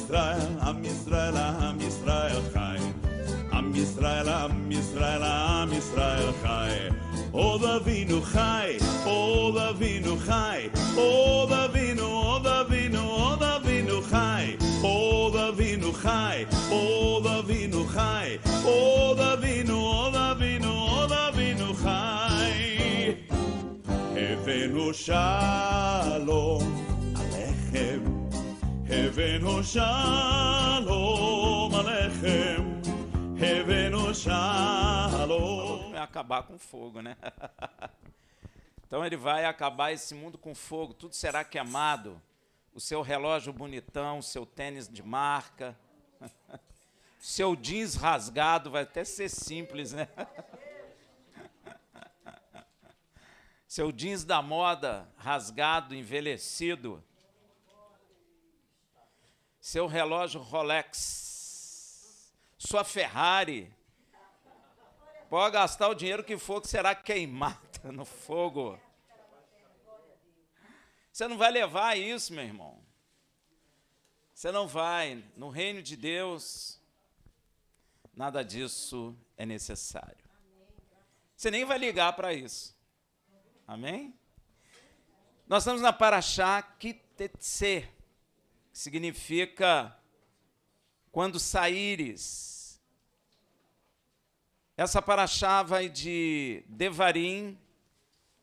Israel, Am Israel, Am Israel Chai. Am Israel, Am Israel, Am Israel Chai. Od Avinu Chai, Od Avinu Chai. Od Avinu, Od Avinu, Od Avinu Chai. Od Avinu Chai, Od Avinu Chai. Od Avinu, Od Avinu, Od Avinu Chai. Avinu Shalom Alechem. Avinu Shalom Alechem. Avinu Shalom. Vai acabar com fogo, né? Então ele vai acabar esse mundo com fogo. Tudo será queimado. O seu relógio bonitão, o seu tênis de marca, seu jeans rasgado, vai até ser simples, né? Seu jeans da moda rasgado, envelhecido. Seu relógio Rolex. Sua Ferrari. Pode gastar o dinheiro que for, que será queimada no fogo. Você não vai levar isso, meu irmão. Você não vai. No reino de Deus, nada disso é necessário. Você nem vai ligar para isso. Amém? Nós estamos na Parashá Kitetse, que significa quando saíres. Essa Parashá vai de Devarim.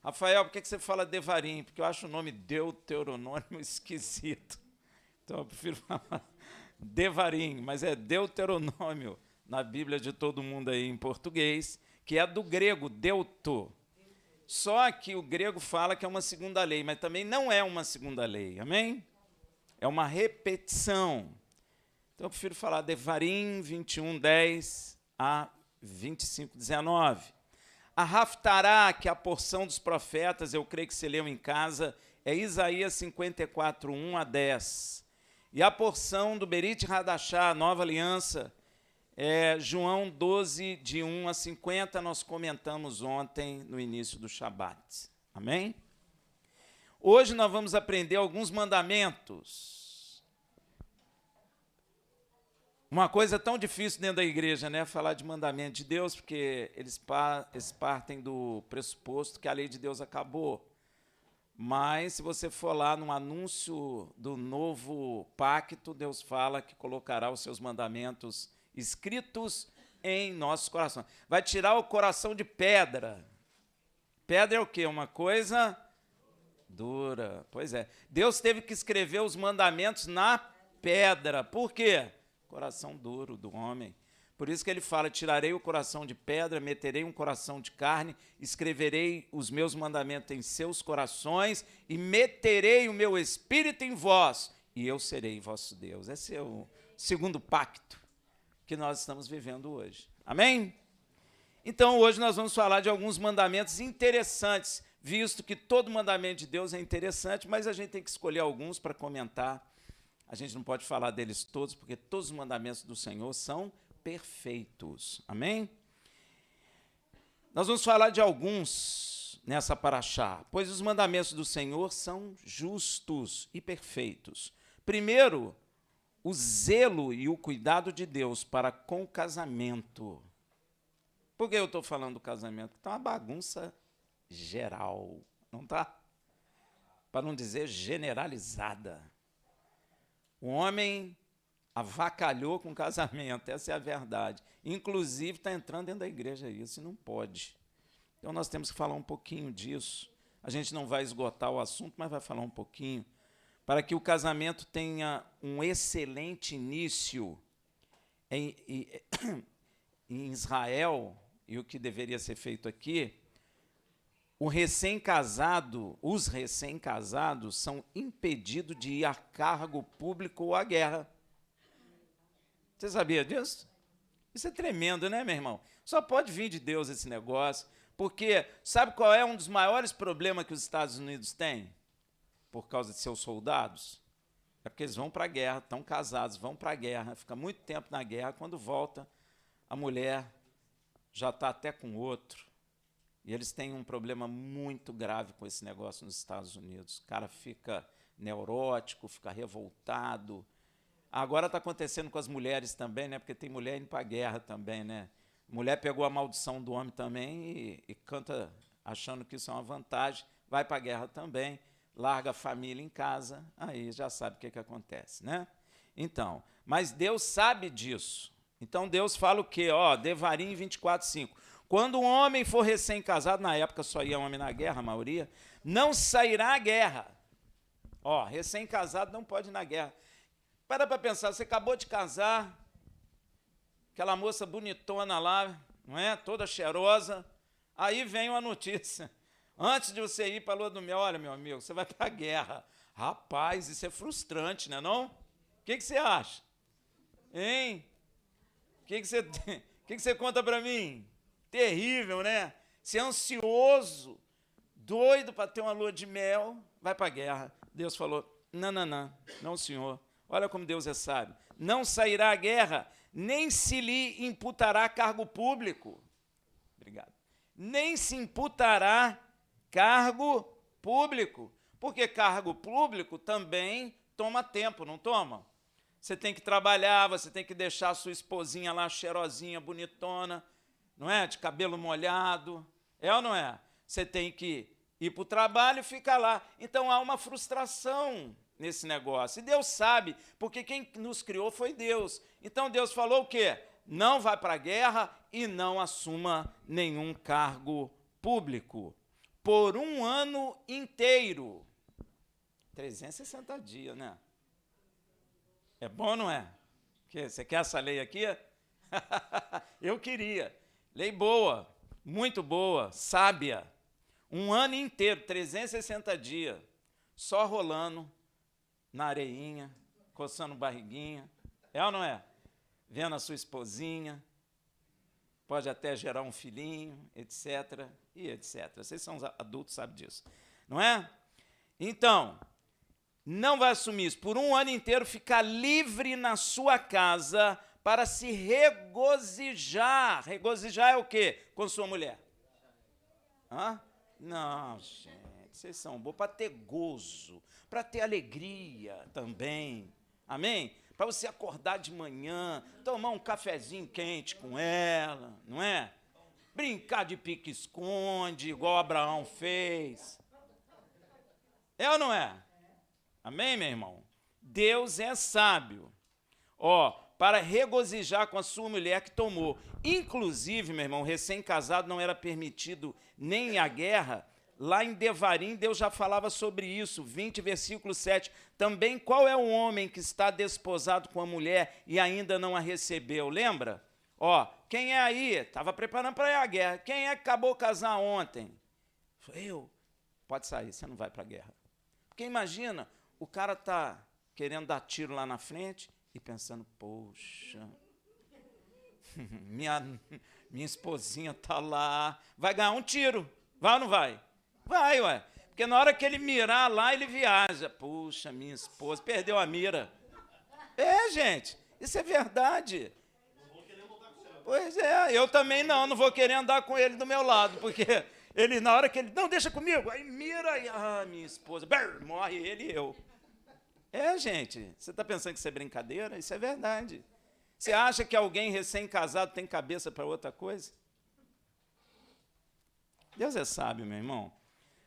Rafael, por que você fala Devarim? Porque eu acho o nome Deuteronômio esquisito. Então eu prefiro falar Devarim, mas é Deuteronômio na Bíblia de todo mundo aí em português, que é do grego, deuto. Só que o grego fala que é uma segunda lei, mas também não é uma segunda lei, amém? É uma repetição. Então eu prefiro falar Devarim 21:10 a 25:19. A Haftará, que é a porção dos profetas, eu creio que você leu em casa, é Isaías 54:1 a 10. E a porção do Berit Hadashá, Nova Aliança, é João 12, de 1 a 50, nós comentamos ontem no início do Shabat. Amém? Hoje nós vamos aprender alguns mandamentos. Uma coisa tão difícil dentro da igreja, né? Falar de mandamento de Deus, porque eles partem do pressuposto que a lei de Deus acabou. Mas, se você for lá no anúncio do novo pacto, Deus fala que colocará os seus mandamentos escritos em nossos corações. Vai tirar o coração de pedra. Pedra é o quê? Uma coisa dura. Pois é. Deus teve que escrever os mandamentos na pedra. Por quê? Coração duro do homem. Por isso que ele fala, tirarei o coração de pedra, meterei um coração de carne, escreverei os meus mandamentos em seus corações e meterei o meu espírito em vós, e eu serei vosso Deus. Esse é o segundo pacto que nós estamos vivendo hoje. Amém? Então, hoje nós vamos falar de alguns mandamentos interessantes, visto que todo mandamento de Deus é interessante, mas a gente tem que escolher alguns para comentar. A gente não pode falar deles todos, porque todos os mandamentos do Senhor são perfeitos. Amém? Nós vamos falar de alguns nessa paraxá, pois os mandamentos do Senhor são justos e perfeitos. Primeiro, o zelo e o cuidado de Deus para com o casamento. Por que eu estou falando do casamento? Porque está uma bagunça geral, não está? Para não dizer generalizada. O homem avacalhou com o casamento, essa é a verdade. Inclusive, está entrando dentro da igreja isso, e não pode. Então, nós temos que falar um pouquinho disso. A gente não vai esgotar o assunto, mas vai falar um pouquinho, para que o casamento tenha um excelente início em Israel, e o que deveria ser feito aqui, os recém-casados são impedidos de ir a cargo público ou à guerra. Você sabia disso? Isso é tremendo, né, meu irmão? Só pode vir de Deus esse negócio, porque sabe qual é um dos maiores problemas que os Estados Unidos têm? Por causa de seus soldados? É porque eles vão para a guerra, estão casados, vão para a guerra, fica muito tempo na guerra, quando volta, a mulher já está até com outro. E eles têm um problema muito grave com esse negócio nos Estados Unidos. O cara fica neurótico, fica revoltado. Agora está acontecendo com as mulheres também, né? Porque tem mulher indo para a guerra também, né? Mulher pegou a maldição do homem também e canta achando que isso é uma vantagem, vai para a guerra também, larga a família em casa, aí já sabe o que acontece, né? Então, mas Deus sabe disso. Então Deus fala o quê? Ó, Devarim 24:5. Quando um homem for recém-casado, na época só ia homem na guerra, a maioria, não sairá à guerra. Ó, recém-casado não pode ir na guerra. Para pensar, você acabou de casar, aquela moça bonitona lá, não é? Toda cheirosa, aí vem uma notícia. Antes de você ir para a lua do mel, olha, meu amigo, você vai para a guerra. Rapaz, isso é frustrante, não é não? O que você acha? Hein? O que você conta para mim? Terrível, né? Você é ansioso, doido para ter uma lua de mel, vai para a guerra. Deus falou, não, senhor. Olha como Deus é sábio. Não sairá à guerra, nem se lhe imputará cargo público. Obrigado. Nem se imputará cargo público. Porque cargo público também toma tempo, não toma? Você tem que trabalhar, você tem que deixar a sua esposinha lá cheirosinha, bonitona, não é? De cabelo molhado. É ou não é? Você tem que ir para o trabalho e ficar lá. Então há uma frustração nesse negócio. E Deus sabe, porque quem nos criou foi Deus. Então Deus falou o quê? Não vá para a guerra e não assuma nenhum cargo público. Por um ano inteiro. 360 dias, né? É bom ou não é? Você quer essa lei aqui? Eu queria. Lei boa, muito boa, sábia. Um ano inteiro, 360 dias, só rolando na areinha, coçando barriguinha. É ou não é? Vendo a sua esposinha, pode até gerar um filhinho, etc. e etc. Vocês são adultos, sabem disso. Não é? Então, não vai assumir isso. Por um ano inteiro, ficar livre na sua casa para se regozijar. Regozijar é o quê? Com sua mulher. Hã? Não, gente, vocês são bons para ter gozo, para ter alegria também. Amém? Para você acordar de manhã, tomar um cafezinho quente com ela, não é? Brincar de pique-esconde, igual Abraão fez. É ou não é? Amém, meu irmão? Deus é sábio. Ó, para regozijar com a sua mulher que tomou. Inclusive, meu irmão, recém-casado não era permitido nem a guerra. Lá em Devarim, Deus já falava sobre isso, 20, versículo 7. Também, qual é o homem que está desposado com a mulher e ainda não a recebeu? Lembra? Ó, quem é aí? Estava preparando para ir à guerra. Quem é que acabou de casar ontem? Eu. Pode sair, você não vai para a guerra. Porque imagina, o cara está querendo dar tiro lá na frente e pensando, poxa, minha esposinha está lá, vai ganhar um tiro, vai ou não vai? Vai, ué, porque na hora que ele mirar lá, ele viaja. Puxa, minha esposa perdeu a mira. É, gente, isso é verdade. Pois é, eu também não vou querer andar com ele do meu lado, porque ele, na hora que ele, não, deixa comigo, aí mira, e, minha esposa, morre ele e eu. É, gente, você está pensando que isso é brincadeira? Isso é verdade. Você acha que alguém recém-casado tem cabeça para outra coisa? Deus é sábio, meu irmão.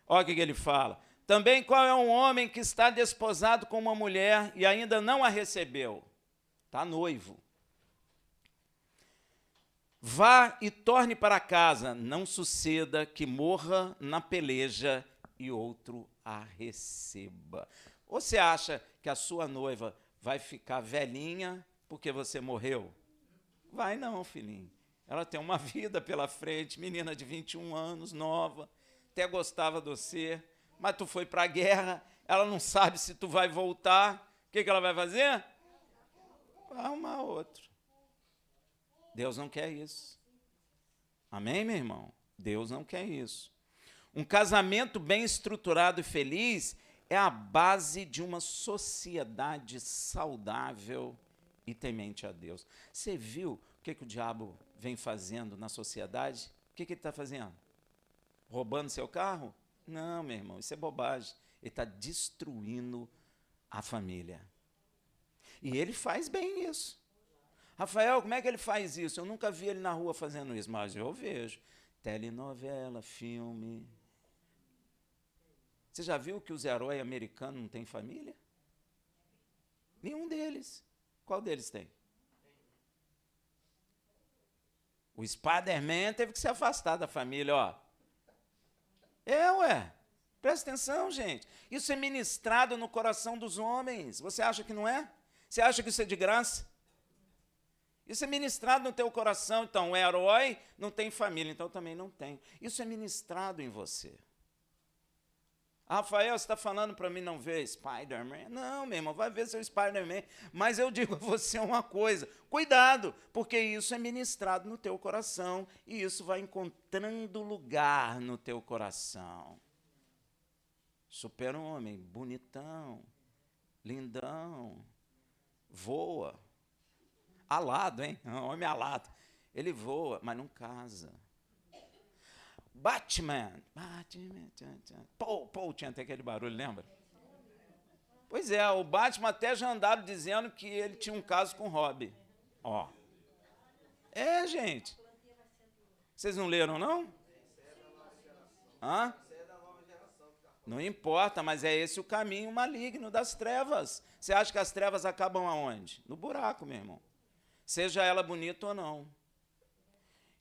Olha o que ele fala. Também qual é um homem que está desposado com uma mulher e ainda não a recebeu? Está noivo. Vá e torne para casa, não suceda que morra na peleja e outro a receba. Ou você acha que a sua noiva vai ficar velhinha porque você morreu? Vai não, filhinho. Ela tem uma vida pela frente, menina de 21 anos, nova, até gostava de você, mas tu foi para a guerra, ela não sabe se tu vai voltar. O que ela vai fazer? Vai arrumar outro. Deus não quer isso. Amém, meu irmão? Deus não quer isso. Um casamento bem estruturado e feliz é a base de uma sociedade saudável e temente a Deus. Você viu o que o diabo vem fazendo na sociedade? O que ele está fazendo? Roubando seu carro? Não, meu irmão, isso é bobagem. Ele está destruindo a família. E ele faz bem isso. Rafael, como é que ele faz isso? Eu nunca vi ele na rua fazendo isso, mas eu vejo. Telenovela, filme. Você já viu que os heróis americanos não têm família? Nenhum deles. Qual deles tem? O Spider-Man teve que se afastar da família, ó. Ué. Presta atenção, gente. Isso é ministrado no coração dos homens. Você acha que não é? Você acha que isso é de graça? Isso é ministrado no teu coração. Então, o herói não tem família, então também não tem. Isso é ministrado em você. Rafael, você está falando para mim não ver Spider-Man? Não, meu irmão, vai ver seu Spider-Man. Mas eu digo a você uma coisa, cuidado, porque isso é ministrado no teu coração e isso vai encontrando lugar no teu coração. Super-homem, bonitão, lindão, voa. Alado, hein? Homem alado. Ele voa, mas não casa. Batman. Paul tinha até aquele barulho, lembra? Pois é, o Batman até já andaram dizendo que ele tinha um caso com Robin. Ó. Gente. Vocês não leram, não? Hã? Não importa, mas é esse o caminho maligno das trevas. Você acha que as trevas acabam aonde? No buraco, meu irmão. Seja ela bonita ou não.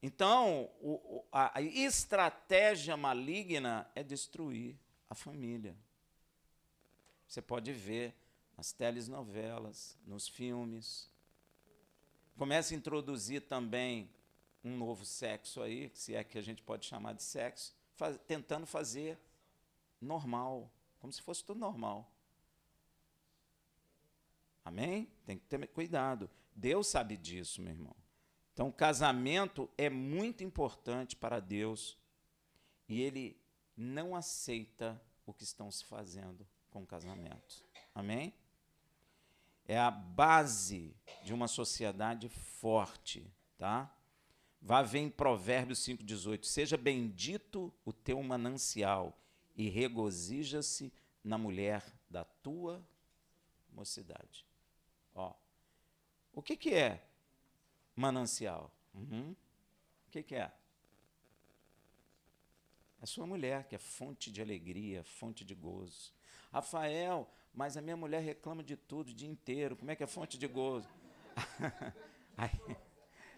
Então, a estratégia maligna é destruir a família. Você pode ver nas telenovelas, nos filmes. Começa a introduzir também um novo sexo aí, se é que a gente pode chamar de sexo, tentando fazer normal, como se fosse tudo normal. Amém? Tem que ter cuidado. Deus sabe disso, meu irmão. Então, o casamento é muito importante para Deus e Ele não aceita o que estão se fazendo com o casamento. Amém? É a base de uma sociedade forte, tá? Vá ver em Provérbios 5,18. Seja bendito o teu manancial e regozija-se na mulher da tua mocidade. Ó, o que é manancial? O que é? É a sua mulher, que é fonte de alegria, fonte de gozo. Rafael, mas a minha mulher reclama de tudo o dia inteiro. Como é que é fonte de gozo?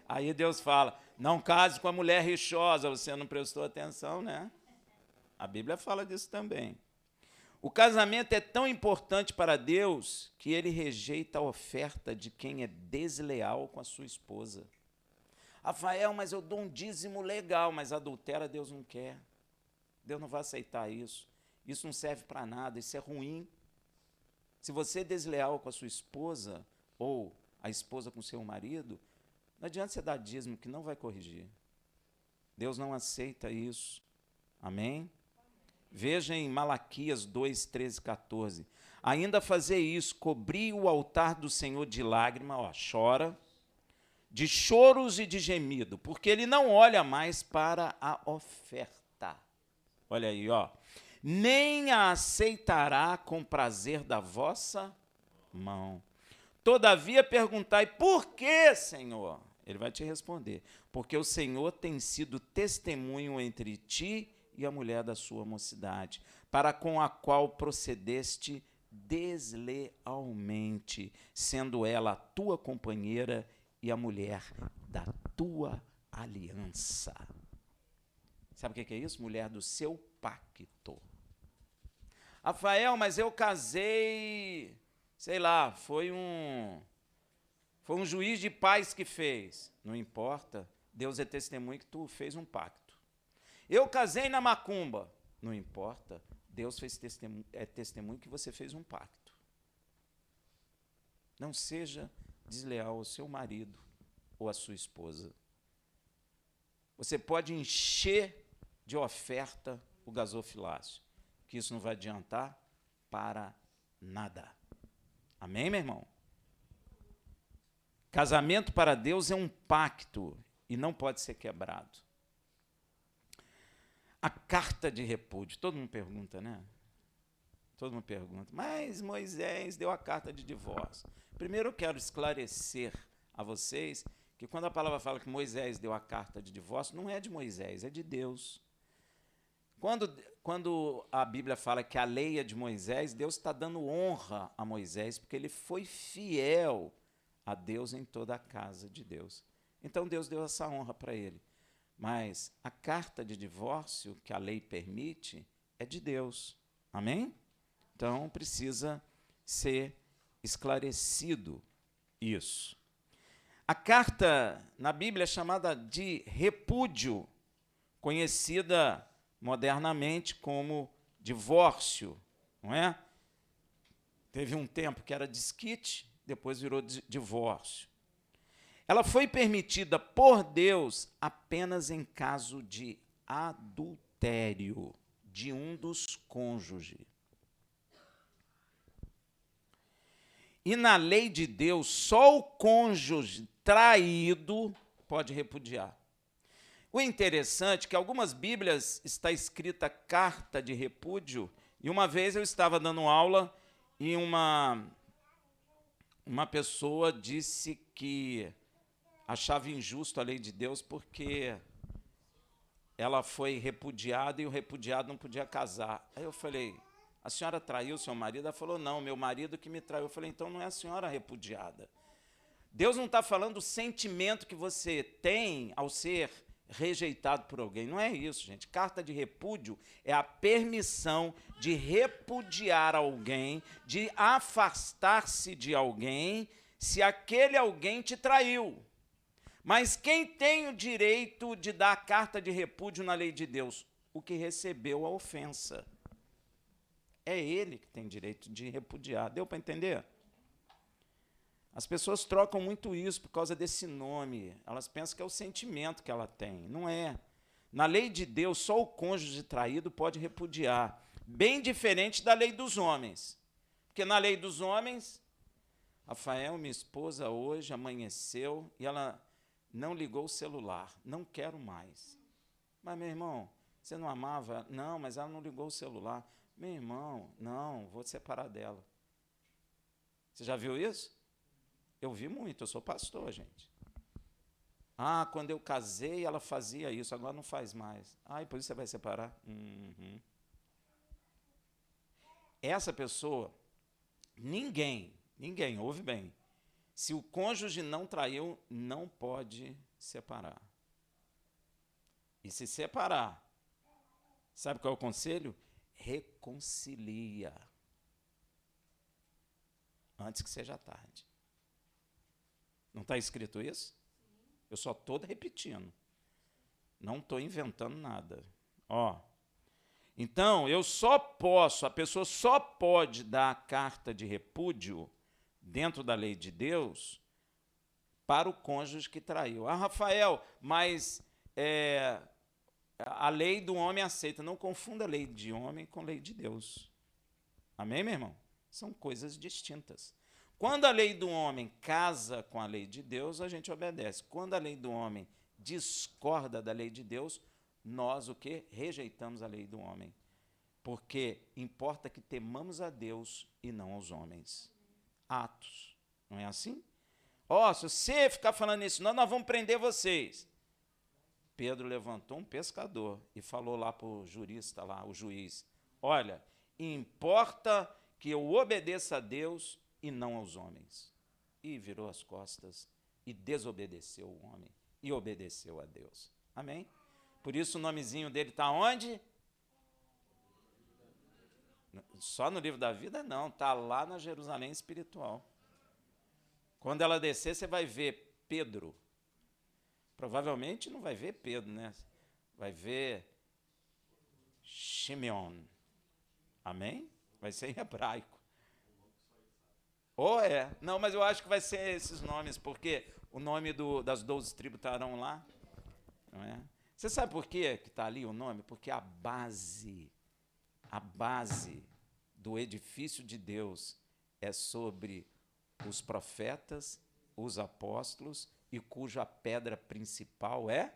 Aí Deus fala, não case com a mulher rixosa, você não prestou atenção, né? A Bíblia fala disso também. O casamento é tão importante para Deus que Ele rejeita a oferta de quem é desleal com a sua esposa. Rafael, mas eu dou um dízimo legal, mas adultera Deus não quer. Deus não vai aceitar isso. Isso não serve para nada, isso é ruim. Se você é desleal com a sua esposa, ou a esposa com o seu marido, não adianta você dar dízimo, que não vai corrigir. Deus não aceita isso. Amém? Veja em Malaquias 2, 13, 14. Ainda fazer isso, cobrir o altar do Senhor de lágrima, ó, chora, de choros e de gemido, porque Ele não olha mais para a oferta. Olha aí, ó. Nem a aceitará com prazer da vossa mão. Todavia perguntai, por que, Senhor? Ele vai te responder, porque o Senhor tem sido testemunho entre ti e a mulher da sua mocidade, para com a qual procedeste deslealmente, sendo ela a tua companheira e a mulher da tua aliança. Sabe o que é isso? Mulher do seu pacto. Rafael, mas eu casei, sei lá, foi um juiz de paz que fez. Não importa, Deus é testemunho que tu fez um pacto. Eu casei na macumba. Não importa, Deus é testemunho que você fez um pacto. Não seja desleal ao seu marido ou à sua esposa. Você pode encher de oferta o gasofilácio, que isso não vai adiantar para nada. Amém, meu irmão? Casamento para Deus é um pacto e não pode ser quebrado. A carta de repúdio, todo mundo pergunta, né? Todo mundo pergunta, mas Moisés deu a carta de divórcio. Primeiro eu quero esclarecer a vocês que quando a palavra fala que Moisés deu a carta de divórcio, não é de Moisés, é de Deus. Quando a Bíblia fala que a lei é de Moisés, Deus está dando honra a Moisés, porque ele foi fiel a Deus em toda a casa de Deus. Então Deus deu essa honra para ele. Mas a carta de divórcio que a lei permite é de Deus. Amém? Então precisa ser esclarecido isso. A carta na Bíblia é chamada de repúdio, conhecida modernamente como divórcio, não é? Teve um tempo que era desquite, depois virou divórcio. Ela foi permitida por Deus apenas em caso de adultério de um dos cônjuges. E na lei de Deus, só o cônjuge traído pode repudiar. O interessante é que algumas Bíblias está escrita carta de repúdio, e uma vez eu estava dando aula e uma pessoa disse que achava injusto a lei de Deus porque ela foi repudiada e o repudiado não podia casar. Aí eu falei, a senhora traiu seu marido? Ela falou, não, meu marido que me traiu. Eu falei, então não é a senhora repudiada. Deus não está falando do sentimento que você tem ao ser rejeitado por alguém. Não é isso, gente. Carta de repúdio é a permissão de repudiar alguém, de afastar-se de alguém, se aquele alguém te traiu. Mas quem tem o direito de dar a carta de repúdio na lei de Deus? O que recebeu a ofensa. É ele que tem direito de repudiar. Deu para entender? As pessoas trocam muito isso por causa desse nome. Elas pensam que é o sentimento que ela tem. Não é. Na lei de Deus, só o cônjuge traído pode repudiar. Bem diferente da lei dos homens. Porque na lei dos homens, Rafael, minha esposa, hoje amanheceu e ela não ligou o celular. Não quero mais. Mas, meu irmão, você não amava? Não, mas ela não ligou o celular. Meu irmão, não, vou separar dela. Você já viu isso? Eu vi muito, eu sou pastor, gente. Ah, quando eu casei, ela fazia isso, agora não faz mais. Ah, e por isso você vai separar? Uhum. Essa pessoa, ninguém, ouve bem, se o cônjuge não traiu, não pode separar. E se separar, sabe qual é o conselho? Reconcilia. Antes que seja tarde. Não está escrito isso? Eu só estou repetindo. Não estou inventando nada. Ó. Então, a pessoa só pode dar a carta de repúdio dentro da lei de Deus para o cônjuge que traiu. Ah, Rafael, mas a lei do homem aceita. Não confunda a lei de homem com a lei de Deus. Amém, meu irmão? São coisas distintas. Quando a lei do homem casa com a lei de Deus, a gente obedece. Quando a lei do homem discorda da lei de Deus, nós o quê? Rejeitamos a lei do homem. Porque importa que temamos a Deus e não aos homens. Atos. Não é assim? Ó, se você ficar falando isso, nós vamos prender vocês. Pedro levantou um pescador e falou lá para o jurista, lá, o juiz, olha, importa que eu obedeça a Deus e não aos homens. E virou as costas e desobedeceu o homem e obedeceu a Deus. Amém? Por isso o nomezinho dele está onde? Só no livro da vida não, está lá na Jerusalém espiritual. Quando ela descer, você vai ver Pedro. Provavelmente não vai ver Pedro, né? Vai ver Shimeon. Amém? Vai ser em hebraico. Ou é. Não, mas eu acho que vai ser esses nomes, porque o nome das 12 tribos estarão lá. Não é? Você sabe por quê que está ali o nome? Porque a base do edifício de Deus é sobre os profetas, os apóstolos, e cuja pedra principal é?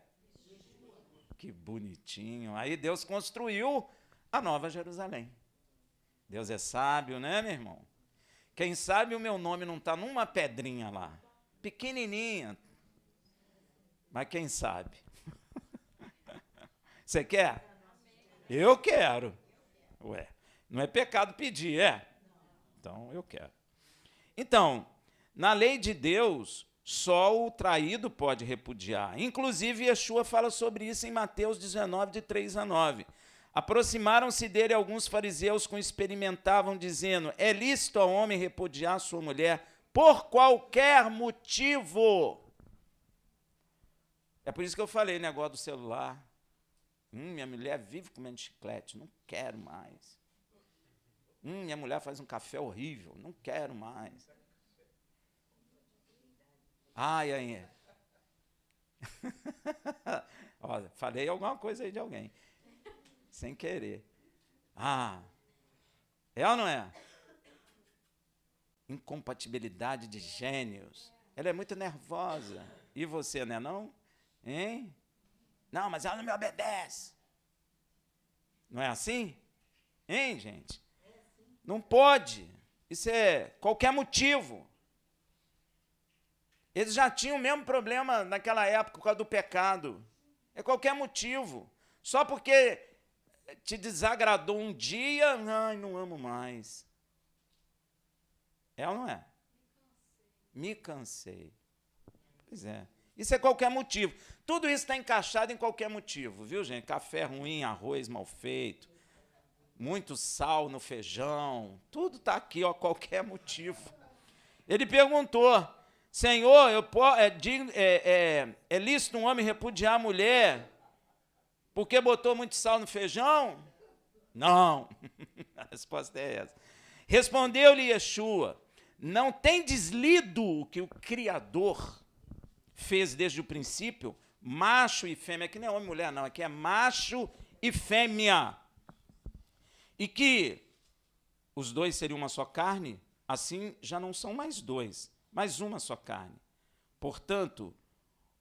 Que bonitinho. Aí Deus construiu a Nova Jerusalém. Deus é sábio, né, meu irmão? Quem sabe o meu nome não está numa pedrinha lá, pequenininha. Mas quem sabe? Você quer? Eu quero. Ué, não é pecado pedir, é? Então, eu quero. Então, na lei de Deus, só o traído pode repudiar. Inclusive, Yeshua fala sobre isso em Mateus 19, de 3 a 9. Aproximaram-se dele alguns fariseus que o experimentavam, dizendo: é lícito ao homem repudiar sua mulher por qualquer motivo. É por isso que eu falei negócio do celular. Minha mulher vive comendo chiclete, não quero mais. Minha mulher faz um café horrível, não quero mais. Ai. Olha, falei alguma coisa aí de alguém. Sem querer. É ou não é? Incompatibilidade de gênios. Ela é muito nervosa. E você, não é não? Hein? Não, mas ela não me obedece. Não é assim? Hein, gente? Não pode. Isso é qualquer motivo. Eles já tinham o mesmo problema naquela época por causa do pecado. É qualquer motivo. Só porque te desagradou um dia, não amo mais. É ou não é? Me cansei. Pois é. Isso é qualquer motivo. Tudo isso está encaixado em qualquer motivo, viu, gente? Café ruim, arroz mal feito, muito sal no feijão, tudo está aqui, ó, qualquer motivo. Ele perguntou: Senhor, é lícito um homem repudiar a mulher porque botou muito sal no feijão? Não. A resposta é essa. Respondeu-lhe Yeshua: não tendes lido o que o Criador fez desde o princípio? Macho e fêmea. Aqui não é homem e mulher, não. Aqui é macho e fêmea. E que os dois seriam uma só carne, assim já não são mais dois, mas uma só carne. Portanto,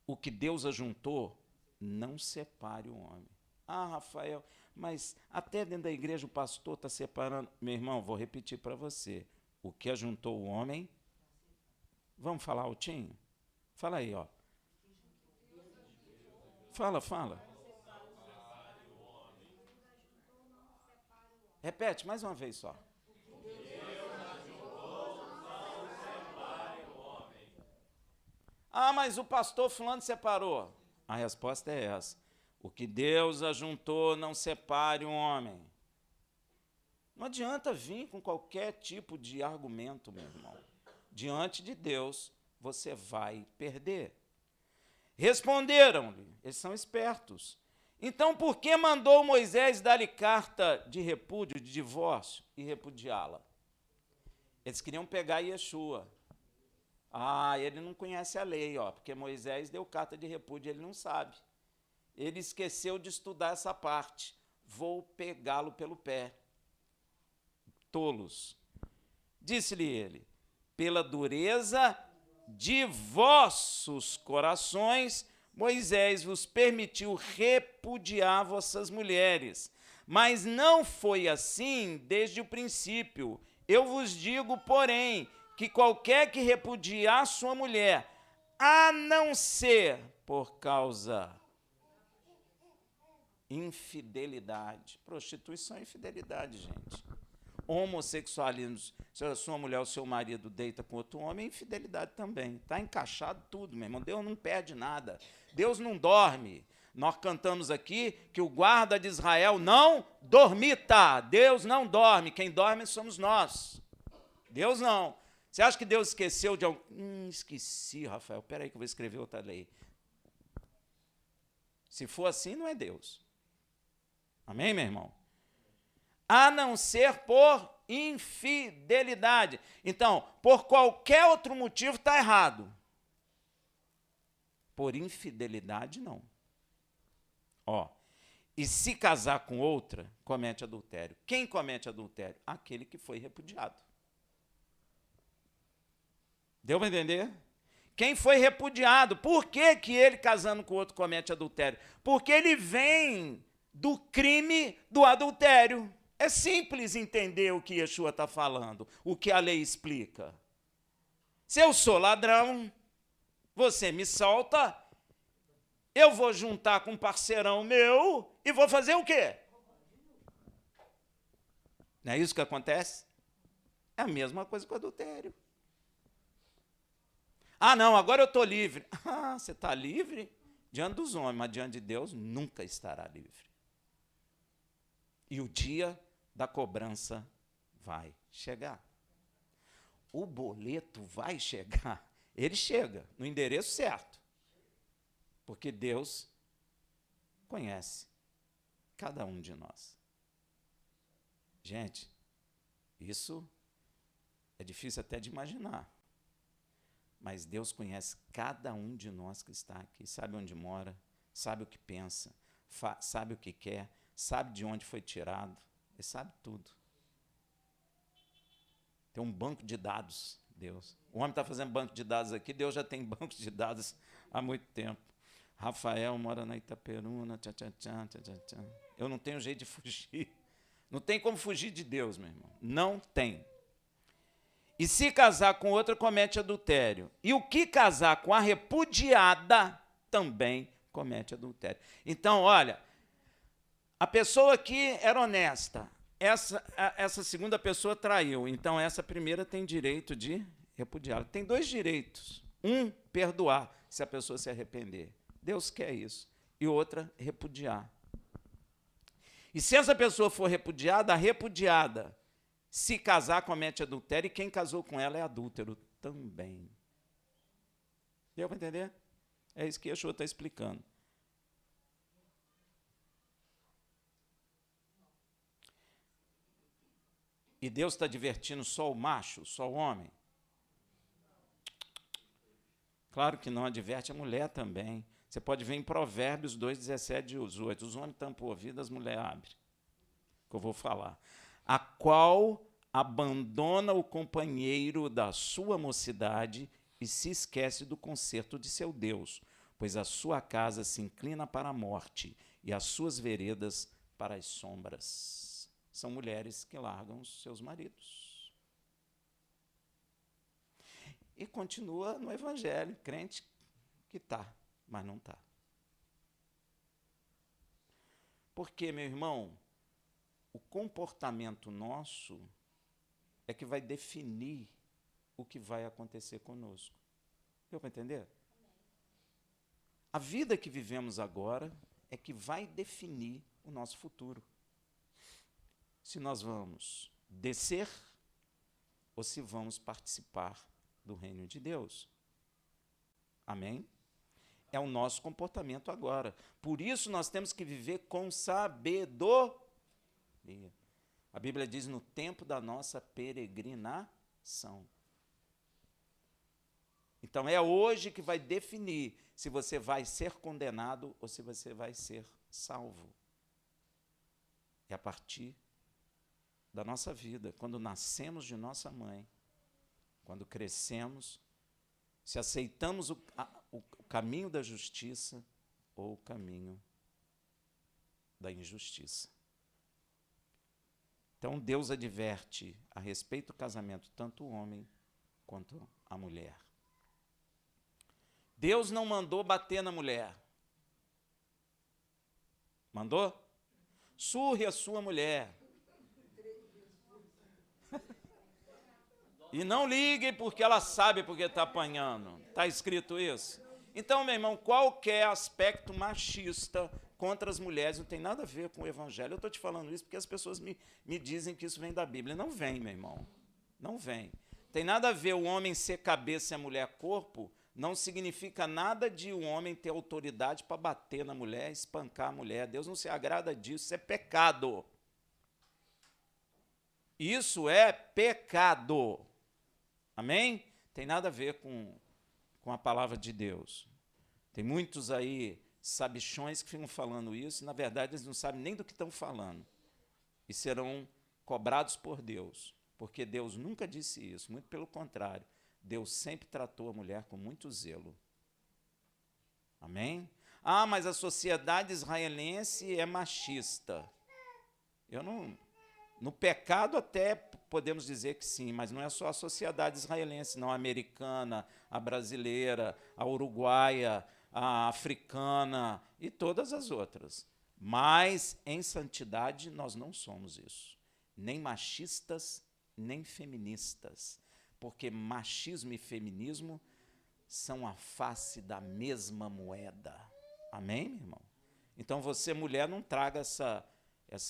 o que Deus ajuntou, não separe o homem. Rafael, mas até dentro da igreja o pastor está separando. Meu irmão, vou repetir para você. O que ajuntou o homem... Vamos falar altinho? Fala aí, ó. Fala. Repete mais uma vez só. Mas o pastor fulano separou. A resposta é essa. O que Deus ajuntou, não separe o homem. Não adianta vir com qualquer tipo de argumento, meu irmão. Diante de Deus, você vai perder. Responderam-lhe, eles são espertos. Então, por que mandou Moisés dar-lhe carta de repúdio, de divórcio, e repudiá-la? Eles queriam pegar Yeshua. Ele não conhece a lei, porque Moisés deu carta de repúdio, ele não sabe. Ele esqueceu de estudar essa parte. Vou pegá-lo pelo pé. Tolos. Disse-lhe ele: pela dureza de vossos corações, Moisés vos permitiu repudiar vossas mulheres. Mas não foi assim desde o princípio. Eu vos digo, porém, que qualquer que repudiar sua mulher, a não ser por causa infidelidade. Prostituição é infidelidade, gente. Homossexualismo, se a sua mulher ou seu marido deita com outro homem, é infidelidade também. Está encaixado tudo, meu irmão. Deus não perde nada. Deus não dorme. Nós cantamos aqui que o guarda de Israel não dormita. Deus não dorme. Quem dorme somos nós. Deus não. Você acha que Deus esqueceu de algo? Esqueci, Rafael. Espera aí que eu vou escrever outra lei. Se for assim, não é Deus. Amém, meu irmão? A não ser por infidelidade. Então, por qualquer outro motivo está errado. Por infidelidade, não. E se casar com outra, comete adultério. Quem comete adultério? Aquele que foi repudiado. Deu para entender? Quem foi repudiado. Por que que ele, casando com outro, comete adultério? Porque ele vem do crime do adultério. É simples entender o que Yeshua está falando, o que a lei explica. Se eu sou ladrão, você me solta, eu vou juntar com um parceirão meu e vou fazer o quê? Não é isso que acontece? É a mesma coisa com o adultério. Ah, não, agora eu estou livre. Ah, você está livre? Diante dos homens, mas diante de Deus nunca estará livre. E o dia da cobrança vai chegar. O boleto vai chegar. Ele chega no endereço certo. Porque Deus conhece cada um de nós. Gente, isso é difícil até de imaginar. Mas Deus conhece cada um de nós que está aqui, sabe onde mora, sabe o que pensa, sabe o que quer, sabe de onde foi tirado, Ele sabe tudo. Tem um banco de dados, Deus. O homem está fazendo banco de dados aqui, Deus já tem banco de dados há muito tempo. Rafael mora na Itaperuna, Eu não tenho jeito de fugir. Não tem como fugir de Deus, meu irmão. Não tem. E se casar com outra, comete adultério. E o que casar com a repudiada também comete adultério. Então, olha, a pessoa aqui era honesta. Essa segunda pessoa traiu. Então, essa primeira tem direito de repudiá-la. Tem dois direitos. Um, perdoar, se a pessoa se arrepender. Deus quer isso. E outra, repudiar. E se essa pessoa for repudiada, a repudiada, se casar, comete adultério, e quem casou com ela é adúltero também. Deu para entender? É isso que Yeshua está explicando. E Deus está divertindo só o macho, só o homem? Claro que não, adverte a mulher também. Você pode ver em Provérbios 2, 17 e 18. Os homens tampam o ouvido, as mulheres abrem. Que eu vou falar. A qual abandona o companheiro da sua mocidade e se esquece do conserto de seu Deus, pois a sua casa se inclina para a morte e as suas veredas para as sombras. São mulheres que largam os seus maridos. E continua no evangelho, crente que está, mas não está. Porque, meu irmão, o comportamento nosso é que vai definir o que vai acontecer conosco. Deu para entender? A vida que vivemos agora é que vai definir o nosso futuro. Se nós vamos descer ou se vamos participar do reino de Deus. Amém? É o nosso comportamento agora. Por isso nós temos que viver com sabedoria. A Bíblia diz no tempo da nossa peregrinação. Então é hoje que vai definir se você vai ser condenado ou se você vai ser salvo. É a partir da nossa vida, quando nascemos de nossa mãe, quando crescemos, se aceitamos o caminho da justiça ou o caminho da injustiça. Então, Deus adverte a respeito do casamento, tanto o homem quanto a mulher. Deus não mandou bater na mulher. Mandou? Surre a sua mulher. E não ligue porque ela sabe porque está apanhando. Está escrito isso? Então, meu irmão, qualquer aspecto machista contra as mulheres não tem nada a ver com o evangelho. Eu estou te falando isso porque as pessoas me dizem que isso vem da Bíblia. Não vem, meu irmão. Não vem. Tem nada a ver o homem ser cabeça e a mulher corpo. Não significa nada de o homem ter autoridade para bater na mulher, espancar a mulher. Deus não se agrada disso. Isso é pecado. Isso é pecado. Amém? Tem nada a ver com a palavra de Deus. Tem muitos aí sabichões que ficam falando isso, e na verdade eles não sabem nem do que estão falando. E serão cobrados por Deus, porque Deus nunca disse isso, muito pelo contrário. Deus sempre tratou a mulher com muito zelo. Amém? Ah, mas a sociedade israelense é machista. Eu No pecado até podemos dizer que sim, mas não é só a sociedade israelense, não, a americana, a brasileira, a uruguaia, a africana e todas as outras. Mas em santidade nós não somos isso, nem machistas, nem feministas, porque machismo e feminismo são a face da mesma moeda. Amém, meu irmão? Então você, mulher, não traga essa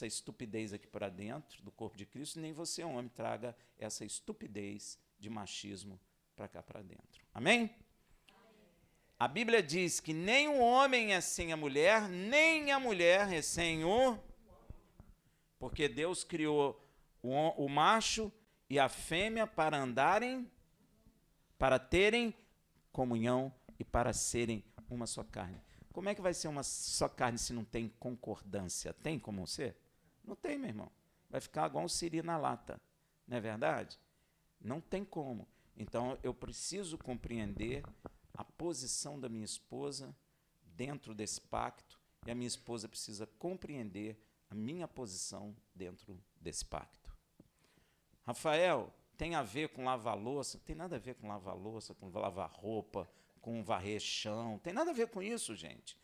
estupidez aqui para dentro do corpo de Cristo, nem você, homem, traga essa estupidez de machismo para cá para dentro. Amém? A Bíblia diz que nem o homem é sem a mulher, nem a mulher é sem o... Porque Deus criou o macho e a fêmea para andarem, para terem comunhão e para serem uma só carne. Como é que vai ser uma só carne se não tem concordância? Tem como ser? Não tem, meu irmão. Vai ficar igual um siri na lata. Não é verdade? Não tem como. Então, eu preciso compreender a posição da minha esposa dentro desse pacto e a minha esposa precisa compreender a minha posição dentro desse pacto. Rafael, tem a ver com lavar louça? Tem nada a ver com lavar louça, com lavar roupa, com varrer chão. Tem nada a ver com isso, gente.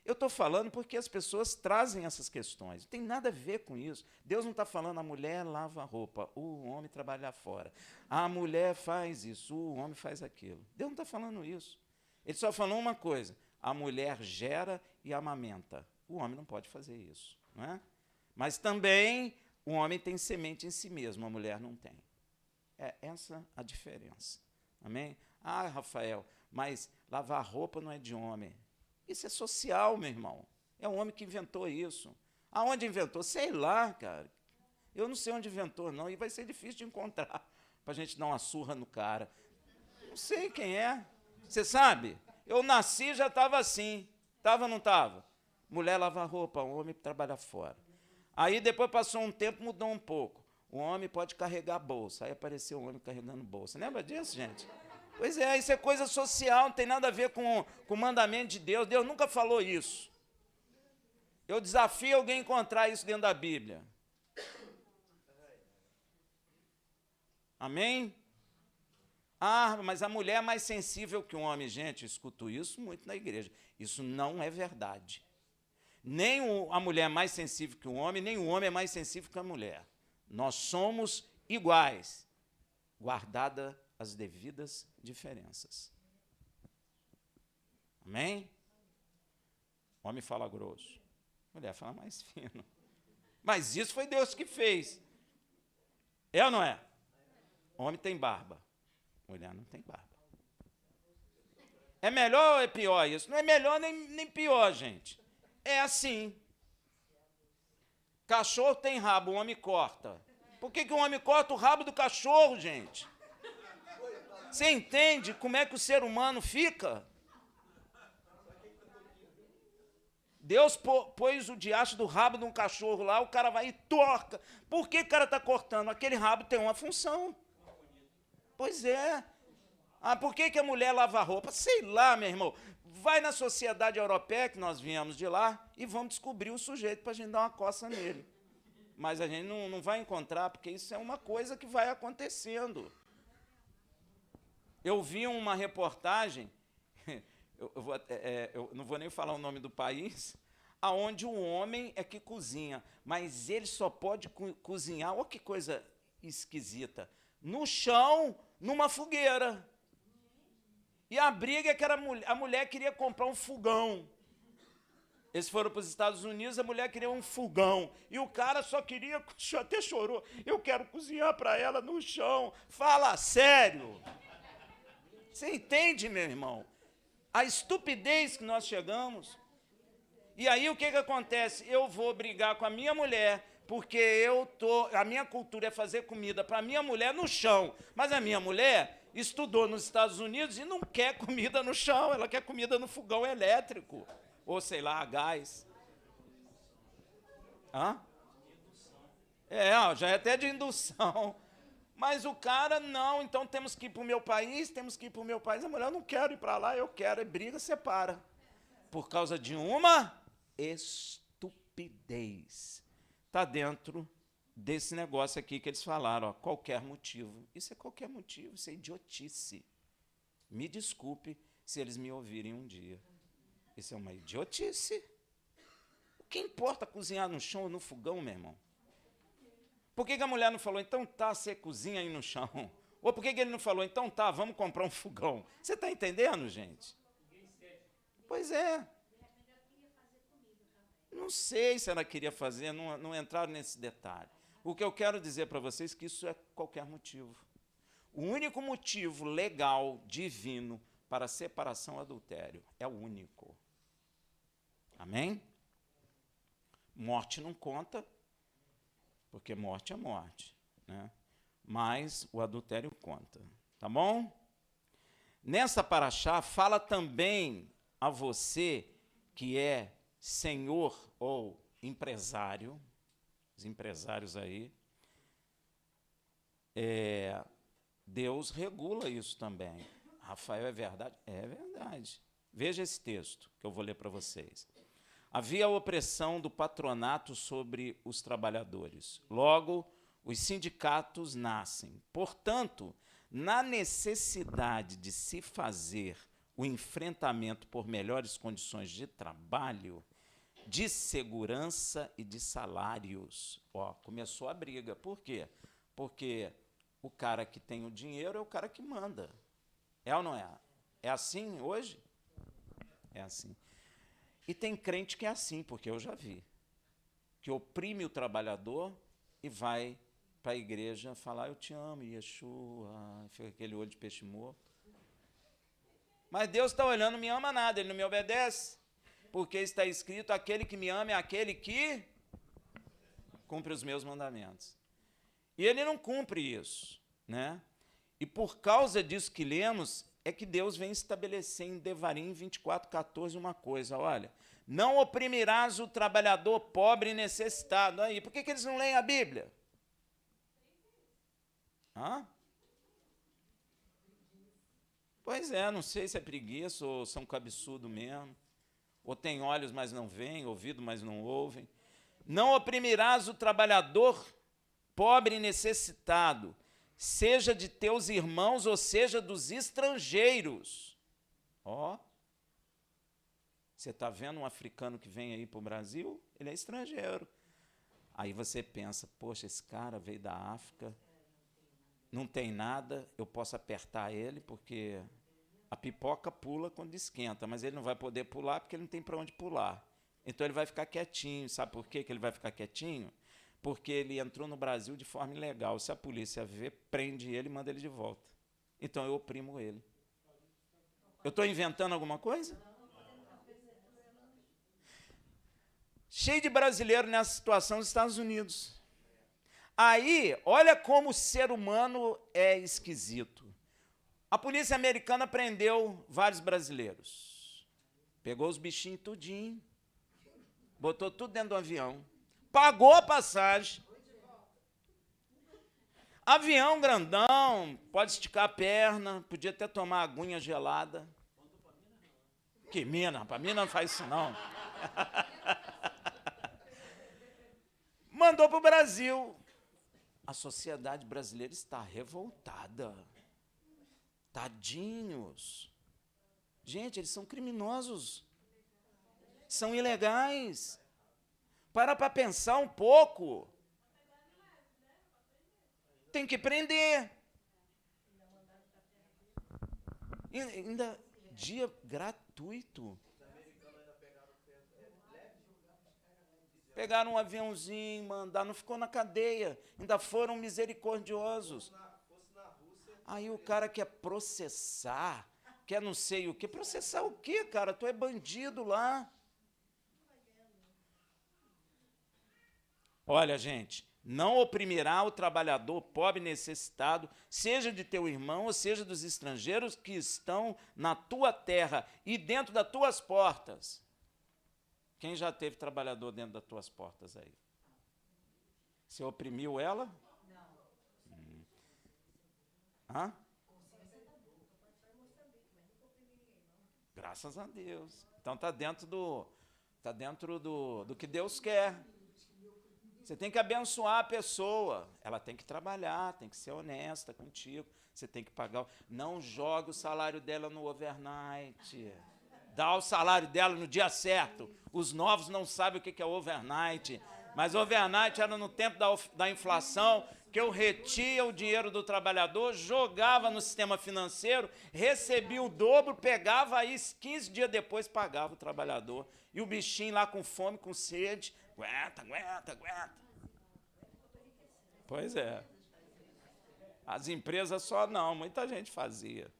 Eu estou falando porque as pessoas trazem essas questões. Não tem nada a ver com isso. Deus não está falando a mulher lava a roupa, o homem trabalha fora. A mulher faz isso, o homem faz aquilo. Deus não está falando isso. Ele só falou uma coisa: a mulher gera e amamenta. O homem não pode fazer isso. Não é? Mas também o homem tem semente em si mesmo, a mulher não tem. É essa a diferença. Amém? Ah, Rafael, mas lavar roupa não é de homem. Isso é social, meu irmão. É o homem que inventou isso. Aonde inventou? Sei lá, cara. Eu não sei onde inventou, não. E vai ser difícil de encontrar para a gente dar uma surra no cara. Não sei quem é. Você sabe? Eu nasci e já estava assim. Estava ou não estava? Mulher lava roupa, homem trabalha fora. Aí depois passou um tempo, mudou um pouco. O homem pode carregar bolsa. Aí apareceu o homem carregando bolsa. Lembra disso, gente? Pois é, isso é coisa social, não tem nada a ver com o mandamento de Deus. Deus nunca falou isso. Eu desafio alguém a encontrar isso dentro da Bíblia. Amém? Ah, mas a mulher é mais sensível que o homem. Gente, eu escuto isso muito na igreja. Isso não é verdade. Nem a mulher é mais sensível que o homem, nem o homem é mais sensível que a mulher. Nós somos iguais, guardada as devidas diferenças. Amém? Homem fala grosso, mulher fala mais fino. Mas isso foi Deus que fez. É ou não é? Homem tem barba, mulher não tem barba. É melhor ou é pior isso? Não é melhor nem pior, gente. É assim. Cachorro tem rabo, o homem corta. Por que o homem corta o rabo do cachorro, gente? Você entende como é que o ser humano fica? Deus pôs o diacho do rabo de um cachorro lá, o cara vai e torca. Por que o cara está cortando? Aquele rabo tem uma função. Pois é. Ah, por que a mulher lava roupa? Sei lá, meu irmão. Vai na sociedade europeia, que nós viemos de lá, e vamos descobrir o sujeito para a gente dar uma coça nele. Mas a gente não vai encontrar, porque isso é uma coisa que vai acontecendo. Eu vi uma reportagem, eu não vou nem falar o nome do país, aonde o homem é que cozinha, mas ele só pode cozinhar, olha que coisa esquisita, no chão, numa fogueira. E a briga é que a mulher queria comprar um fogão. Eles foram para os Estados Unidos, a mulher queria um fogão. E o cara só queria, até chorou, eu quero cozinhar para ela no chão. Fala sério. Você entende, meu irmão? A estupidez que nós chegamos. E aí o que acontece? Eu vou brigar com a minha mulher, porque a minha cultura é fazer comida para a minha mulher no chão. Mas a minha mulher estudou nos Estados Unidos e não quer comida no chão, ela quer comida no fogão elétrico. Ou, sei lá, a gás. Hã? Já é até de indução. Mas o cara, não, então temos que ir para o meu país, A mulher, eu não quero ir para lá, eu quero. E briga, separa. Por causa de uma estupidez. Está dentro desse negócio aqui que eles falaram, ó, qualquer motivo. Isso é qualquer motivo, isso é idiotice. Me desculpe se eles me ouvirem um dia. Isso é uma idiotice. O que importa cozinhar no chão ou no fogão, meu irmão? Por que a mulher não falou, então tá, você cozinha aí no chão? Ou por que ele não falou, então tá, vamos comprar um fogão? Você está entendendo, gente? Pois é. Não sei se ela queria fazer, não entraram nesse detalhe. O que eu quero dizer para vocês é que isso é qualquer motivo. O único motivo legal, divino, para a separação e adultério é o único. Amém? Morte não conta, porque morte é morte, né? Mas o adultério conta, tá bom? Nessa paraxá, fala também a você que é senhor ou empresário, os empresários aí, Deus regula isso também. Rafael, é verdade? É verdade. Veja esse texto que eu vou ler para vocês. Havia opressão do patronato sobre os trabalhadores. Logo, os sindicatos nascem. Portanto, na necessidade de se fazer o enfrentamento por melhores condições de trabalho, de segurança e de salários. Ó, começou a briga. Por quê? Porque o cara que tem o dinheiro é o cara que manda. É ou não é? É assim hoje? É assim. E tem crente que é assim, porque eu já vi. Que oprime o trabalhador e vai para a igreja falar, eu te amo, Yeshua, fica aquele olho de peixe morto. Mas Deus está olhando, não me ama nada, Ele não me obedece. Porque está escrito, aquele que me ama é aquele que cumpre os meus mandamentos. E Ele não cumpre isso, né? E por causa disso que lemos, é que Deus vem estabelecer em Devarim 24:14 uma coisa, olha, não oprimirás o trabalhador pobre e necessitado. Aí, por que eles não leem a Bíblia? Hã? Pois é, não sei se é preguiça ou são cabeçudo mesmo, ou tem olhos, mas não veem, ouvido, mas não ouvem. Não oprimirás o trabalhador pobre e necessitado, seja de teus irmãos ou seja dos estrangeiros. Ó, você está vendo um africano que vem aí para o Brasil? Ele é estrangeiro. Aí você pensa, poxa, esse cara veio da África, não tem nada, eu posso apertar ele, porque a pipoca pula quando esquenta, mas ele não vai poder pular porque ele não tem para onde pular. Então ele vai ficar quietinho. Sabe por quê que ele vai ficar quietinho? Porque ele entrou no Brasil de forma ilegal. Se a polícia vê, prende ele e manda ele de volta. Então eu oprimo ele. Eu estou inventando alguma coisa? Cheio de brasileiro nessa situação nos Estados Unidos. Aí, olha como o ser humano é esquisito. A polícia americana prendeu vários brasileiros. Pegou os bichinhos tudinho, botou tudo dentro do avião, pagou a passagem. Avião grandão, pode esticar a perna, podia até tomar aguinha gelada. Que mina, rapaz, mina não faz isso não. Mandou para o Brasil. A sociedade brasileira está revoltada. Tadinhos. Gente, eles são criminosos. São ilegais. Para pensar um pouco. Tem que prender. E ainda dia gratuito. Pegaram um aviãozinho, mandaram, não ficou na cadeia. Ainda foram misericordiosos. Aí o cara quer processar, quer não sei o quê. Processar o quê, cara? Tu é bandido lá. Olha, gente, não oprimirá o trabalhador pobre e necessitado, seja de teu irmão ou seja dos estrangeiros que estão na tua terra e dentro das tuas portas. Quem já teve trabalhador dentro das tuas portas aí? Você oprimiu ela? Não. Hã? Graças a Deus. Então está dentro do que Deus quer. Você tem que abençoar a pessoa. Ela tem que trabalhar, tem que ser honesta contigo. Você tem que pagar. Não jogue o salário dela no overnight. Dá o salário dela no dia certo. Os novos não sabem o que é overnight. Mas overnight era no tempo da inflação, que eu retia o dinheiro do trabalhador, jogava no sistema financeiro, recebia o dobro, pegava aí, 15 dias depois pagava o trabalhador. E o bichinho lá com fome, com sede, aguenta. Pois é. As empresas só não, muita gente fazia.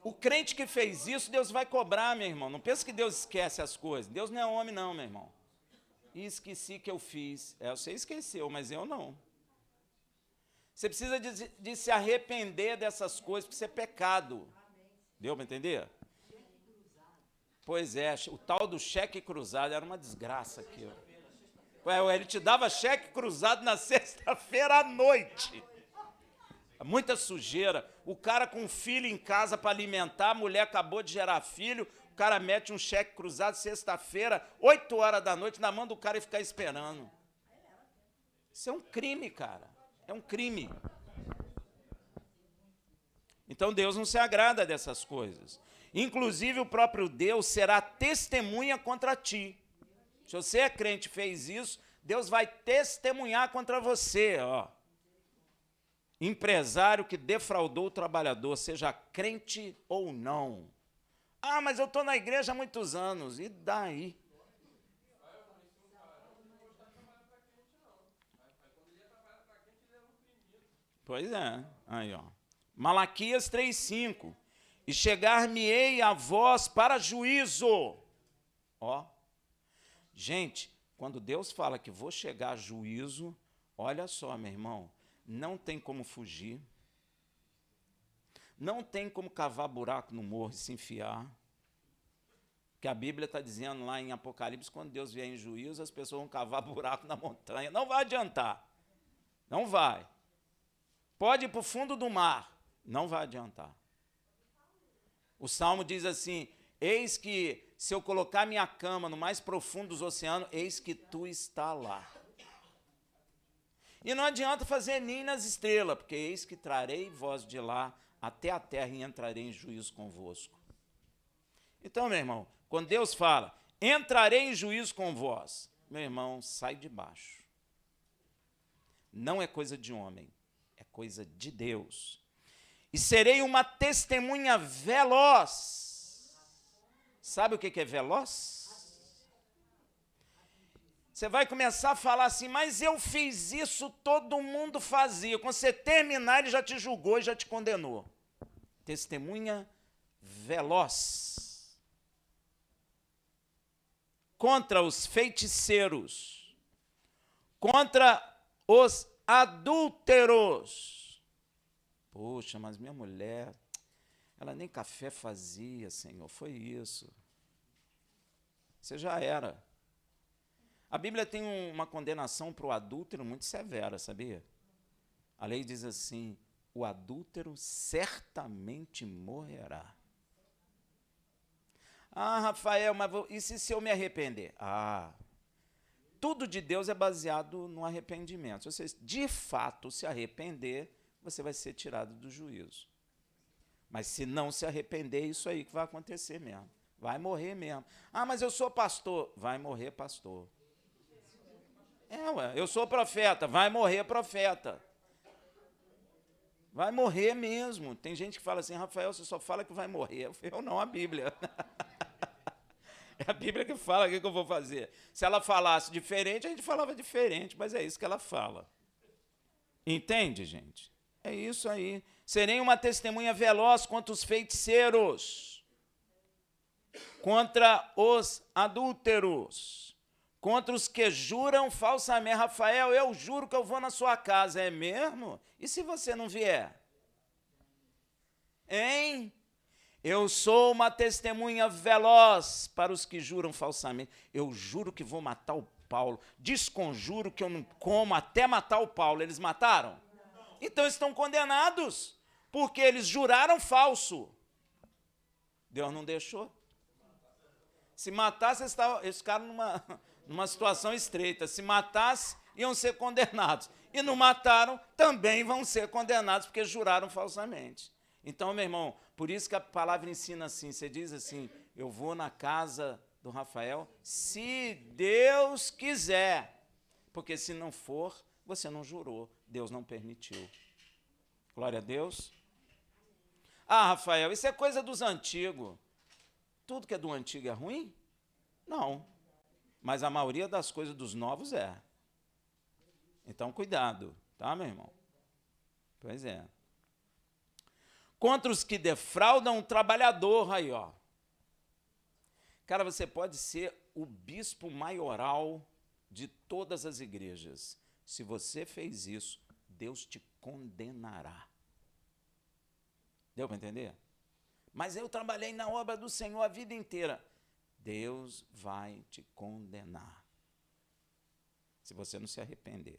O crente que fez isso, Deus vai cobrar, meu irmão. Não pensa que Deus esquece as coisas. Deus não é homem não, meu irmão. E esqueci que eu fiz. Você esqueceu, mas eu não. Você precisa de se arrepender dessas coisas, porque isso é pecado. Deu para entender? Pois é, o tal do cheque cruzado era uma desgraça aqui. Ele te dava cheque cruzado na sexta-feira à noite. Muita sujeira. O cara com filho em casa para alimentar, a mulher acabou de gerar filho, o cara mete um cheque cruzado sexta-feira, 8 horas da noite, na mão do cara e ficar esperando. Isso é um crime, cara. É um crime. Então Deus não se agrada dessas coisas. Inclusive o próprio Deus será testemunha contra ti. Se você é crente e fez isso, Deus vai testemunhar contra você, ó. Empresário que defraudou o trabalhador, seja crente ou não. Ah, mas eu estou na igreja há muitos anos. E daí? Pois é. Aí, ó. Malaquias 3:5. E chegar-me-ei a vós para juízo. Ó. Gente, quando Deus fala que vou chegar a juízo, olha só, meu irmão. Não tem como fugir, não tem como cavar buraco no morro e se enfiar, que a Bíblia está dizendo lá em Apocalipse, quando Deus vier em juízo, as pessoas vão cavar buraco na montanha, não vai adiantar, não vai, pode ir para o fundo do mar, não vai adiantar. O Salmo diz assim, eis que se eu colocar minha cama no mais profundo dos oceanos, eis que tu está lá. E não adianta fazer ninho nas estrelas, porque eis que trarei vós de lá até a terra e entrarei em juízo convosco. Então, meu irmão, quando Deus fala, entrarei em juízo com vós, meu irmão, sai de baixo. Não é coisa de homem, é coisa de Deus. E serei uma testemunha veloz. Sabe o que é veloz? Você vai começar a falar assim, mas eu fiz isso, todo mundo fazia. Quando você terminar, ele já te julgou e já te condenou. Testemunha veloz. Contra os feiticeiros, contra os adúlteros. Poxa, mas minha mulher, ela nem café fazia, Senhor, foi isso. Você já era. A Bíblia tem uma condenação para o adúltero muito severa, sabia? A lei diz assim, o adúltero certamente morrerá. Ah, Rafael, mas e se eu me arrepender? Ah, tudo de Deus é baseado no arrependimento. Se você de fato se arrepender, você vai ser tirado do juízo. Mas se não se arrepender, isso aí que vai acontecer mesmo. Vai morrer mesmo. Ah, mas eu sou pastor. Vai morrer pastor. Eu sou profeta, vai morrer profeta. Vai morrer mesmo. Tem gente que fala assim, Rafael, você só fala que vai morrer. Eu não, a Bíblia. É a Bíblia que fala o que eu vou fazer. Se ela falasse diferente, a gente falava diferente, mas é isso que ela fala. Entende, gente? É isso aí. Serei uma testemunha veloz contra os feiticeiros, contra os adúlteros, contra os que juram falsamente. Rafael, eu juro que eu vou na sua casa. É mesmo? E se você não vier? Hein? Eu sou uma testemunha veloz para os que juram falsamente. Eu juro que vou matar o Paulo. Desconjuro que eu não como até matar o Paulo. Eles mataram? Então estão condenados, porque eles juraram falso. Deus não deixou. Se matasse, eles ficaram numa situação estreita. Se matasse, iam ser condenados. E não mataram, também vão ser condenados, porque juraram falsamente. Então, meu irmão, por isso que a palavra ensina assim, você diz assim, eu vou na casa do Rafael, se Deus quiser. Porque se não for, você não jurou, Deus não permitiu. Glória a Deus. Ah, Rafael, isso é coisa dos antigos. Tudo que é do antigo é ruim? Não. Mas a maioria das coisas dos novos é. Então, cuidado, tá, meu irmão? Pois é. Contra os que defraudam o trabalhador, aí, ó. Cara, você pode ser o bispo maioral de todas as igrejas. Se você fez isso, Deus te condenará. Deu para entender? Mas eu trabalhei na obra do Senhor a vida inteira. Deus vai te condenar. Se você não se arrepender.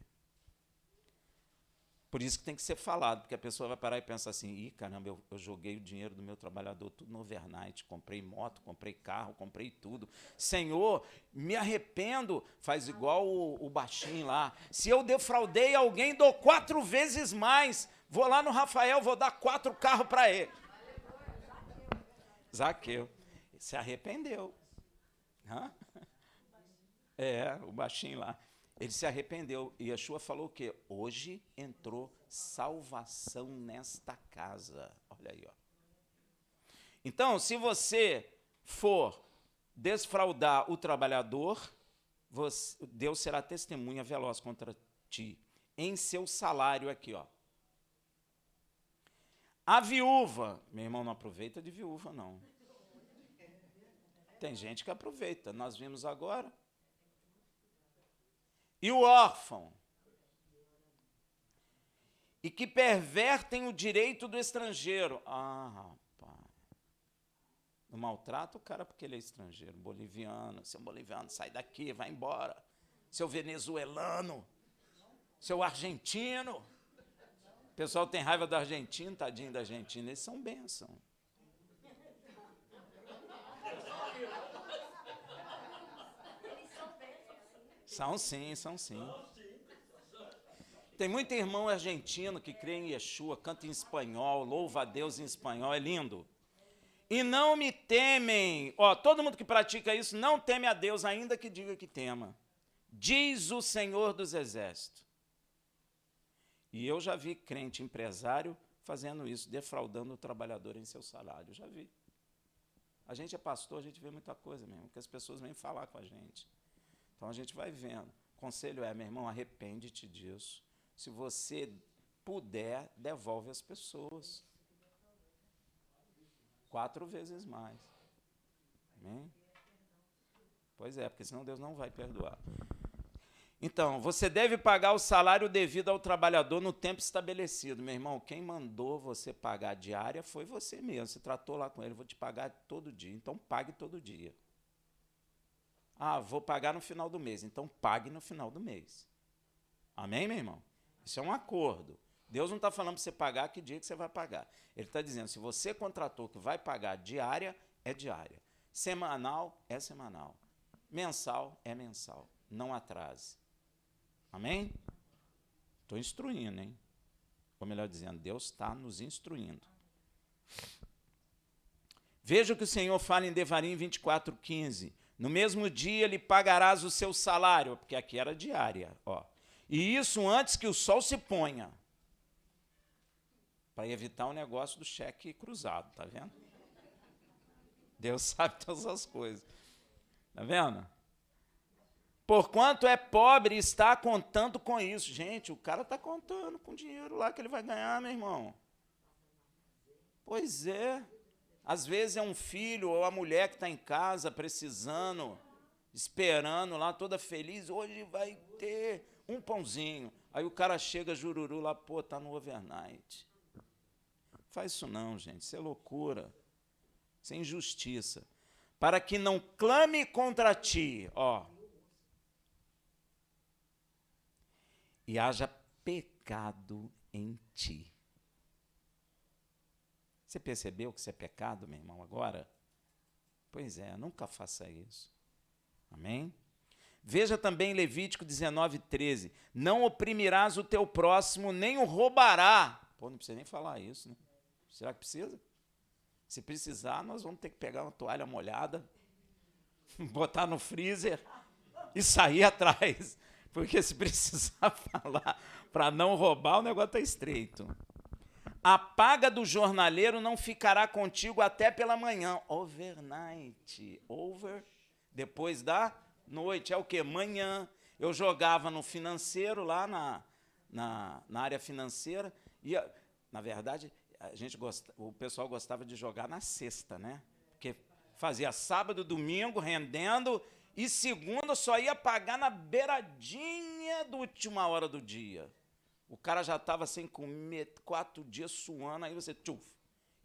Por isso que tem que ser falado, porque a pessoa vai parar e pensar assim, ih, caramba, eu joguei o dinheiro do meu trabalhador tudo no overnight, comprei moto, comprei carro, comprei tudo. Senhor, me arrependo, faz igual o baixinho lá. Se eu defraudei alguém, dou 4 vezes mais. Vou lá no Rafael, vou dar 4 carros para ele. Zaqueu. Se arrependeu. Hã? É, o baixinho lá. Ele se arrependeu. E Yeshua falou o quê? Hoje entrou salvação nesta casa. Olha aí, ó. Então, se você for desfraudar o trabalhador, Deus será testemunha veloz contra ti. Em seu salário aqui, ó. A viúva, meu irmão, não aproveita de viúva, não. Tem gente que aproveita, nós vimos agora. E o órfão, e que pervertem o direito do estrangeiro. Ah, rapaz, não maltrata o cara porque ele é estrangeiro, boliviano, seu boliviano, sai daqui, vai embora. Seu venezuelano, seu argentino. O pessoal tem raiva do argentino, tadinho da Argentina, eles são bênção. São sim, são sim. Tem muito irmão argentino que crê em Yeshua, canta em espanhol, louva a Deus em espanhol, é lindo. E não me temem, ó, todo mundo que pratica isso não teme a Deus, ainda que diga que tema. Diz o Senhor dos Exércitos. E eu já vi crente empresário fazendo isso, defraudando o trabalhador em seu salário, já vi. A gente é pastor, a gente vê muita coisa mesmo, que as pessoas vêm falar com a gente. Então a gente vai vendo. O conselho é, meu irmão, arrepende-te disso. Se você puder, devolve as pessoas. 4 vezes mais. Amém? Pois é, porque senão Deus não vai perdoar. Então, você deve pagar o salário devido ao trabalhador no tempo estabelecido. Meu irmão, quem mandou você pagar a diária foi você mesmo. Você tratou lá com ele, vou te pagar todo dia. Então, pague todo dia. Ah, vou pagar no final do mês. Então, pague no final do mês. Amém, meu irmão? Isso é um acordo. Deus não está falando para você pagar que dia que você vai pagar. Ele está dizendo, se você contratou que vai pagar diária, é diária. Semanal, é semanal. Mensal, é mensal. Não atrase. Amém? Estou instruindo, hein? Ou melhor dizendo, Deus está nos instruindo. Veja o que o Senhor fala em Devarim 24:15. No mesmo dia lhe pagarás o seu salário, porque aqui era diária, ó. E isso antes que o sol se ponha. Para evitar o negócio do cheque cruzado, tá vendo? Deus sabe todas as coisas. Tá vendo? Porquanto é pobre e está contando com isso. Gente, o cara está contando com o dinheiro lá que ele vai ganhar, meu irmão. Pois é. Às vezes é um filho ou a mulher que está em casa precisando, esperando lá, toda feliz. Hoje vai ter um pãozinho. Aí o cara chega, jururu, lá, pô, está no overnight. Faz isso não, gente. Isso é loucura. Isso é injustiça. Para que não clame contra ti, ó. E haja pecado em ti. Você percebeu que isso é pecado, meu irmão, agora? Pois é, nunca faça isso. Amém? Veja também Levítico 19:13. Não oprimirás o teu próximo, nem o roubará. Pô, não precisa nem falar isso, né? Será que precisa? Se precisar, nós vamos ter que pegar uma toalha molhada, botar no freezer e sair atrás. Porque se precisar falar para não roubar, o negócio está estreito. A paga do jornaleiro não ficará contigo até pela manhã. Overnight. Depois da noite. É o quê? Manhã. Eu jogava no financeiro, lá na área financeira. E, na verdade, o pessoal gostava de jogar na sexta, né? Porque fazia sábado, domingo, rendendo, e segunda só ia pagar na beiradinha da última hora do dia. O cara já estava sem comer 4 dias suando, aí você tchuf.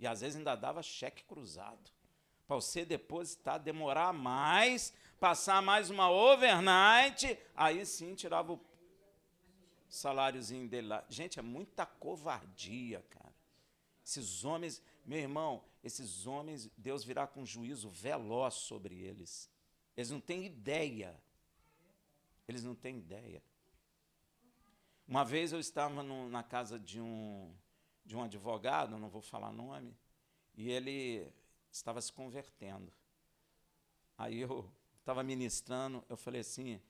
E às vezes ainda dava cheque cruzado. Para você depositar, demorar mais, passar mais uma overnight, aí sim tirava o saláriozinho dele lá. Gente, é muita covardia, cara. Esses homens, meu irmão, esses homens, Deus virá com juízo veloz sobre eles. Eles não têm ideia. Eles não têm ideia. Uma vez eu estava na casa de um advogado, não vou falar nome, e ele estava se convertendo. Aí eu estava ministrando, eu falei assim,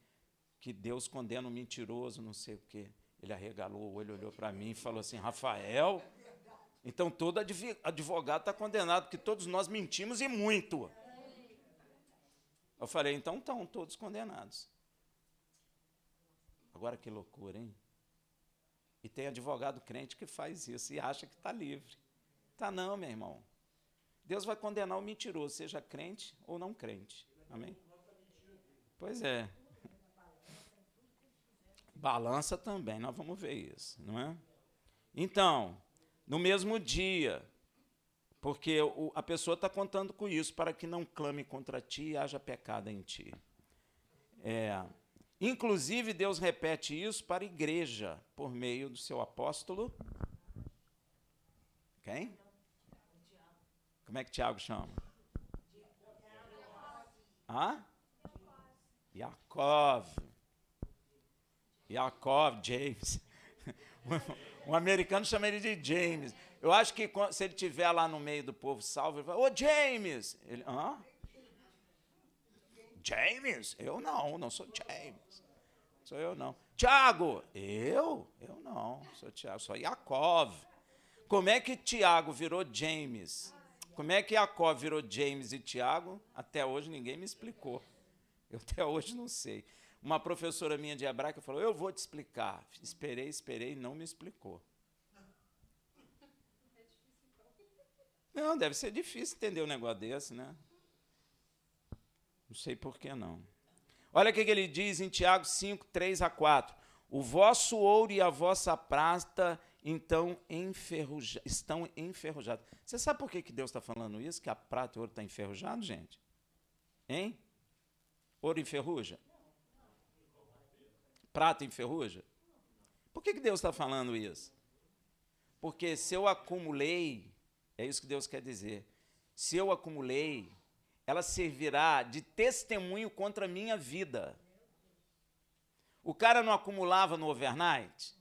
que Deus condena o mentiroso, não sei o quê. Ele arregalou o olho, olhou para mim e falou assim, Rafael, então todo advogado está condenado, porque todos nós mentimos e muito. Eu falei, então estão todos condenados. Agora que loucura, hein? E tem advogado crente que faz isso e acha que está livre. Tá não, meu irmão. Deus vai condenar o mentiroso, seja crente ou não crente. Amém? Pois é. Balança também, nós vamos ver isso, não é? Então, no mesmo dia, porque a pessoa está contando com isso, para que não clame contra ti e haja pecado em ti. Inclusive, Deus repete isso para a igreja, por meio do seu apóstolo. Quem? Como é que Tiago chama? Jacob, James. Um americano chama ele de James. Eu acho que se ele estiver lá no meio do povo salvo, ele fala, ô James! Ele, James? Eu não sou James. Sou eu não. Tiago? Eu não, sou Tiago, sou Jacob. Como é que Tiago virou James? Como é que Jacob virou James e Tiago? Até hoje ninguém me explicou. Eu até hoje não sei. Uma professora minha de hebraica falou, eu vou te explicar. Esperei, não me explicou. Não, deve ser difícil entender um negócio desse, né? Não sei por que não. Olha o que ele diz em Tiago 5, 3-4. O vosso ouro e a vossa prata então estão enferrujados. Você sabe por que Deus está falando isso? Que a prata e o ouro estão enferrujados, gente? Hein? Ouro enferruja? Prata enferruja? Por que Deus está falando isso? Porque se eu acumulei, é isso que Deus quer dizer, se eu acumulei, ela servirá de testemunho contra a minha vida. O cara não acumulava no overnight?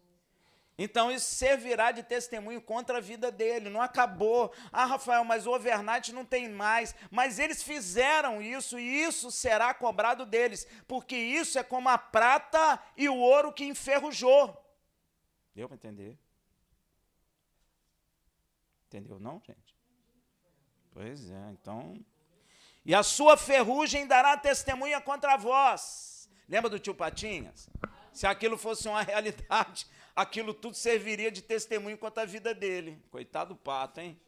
Então isso servirá de testemunho contra a vida dele, não acabou. Rafael, mas o overnight não tem mais. Mas eles fizeram isso e isso será cobrado deles, porque isso é como a prata e o ouro que enferrujou. Deu para entender? Entendeu não, gente? Pois é, então... E a sua ferrugem dará testemunha contra vós. Lembra do tio Patinhas? Se aquilo fosse uma realidade, aquilo tudo serviria de testemunho contra a vida dele. Coitado do pato, hein?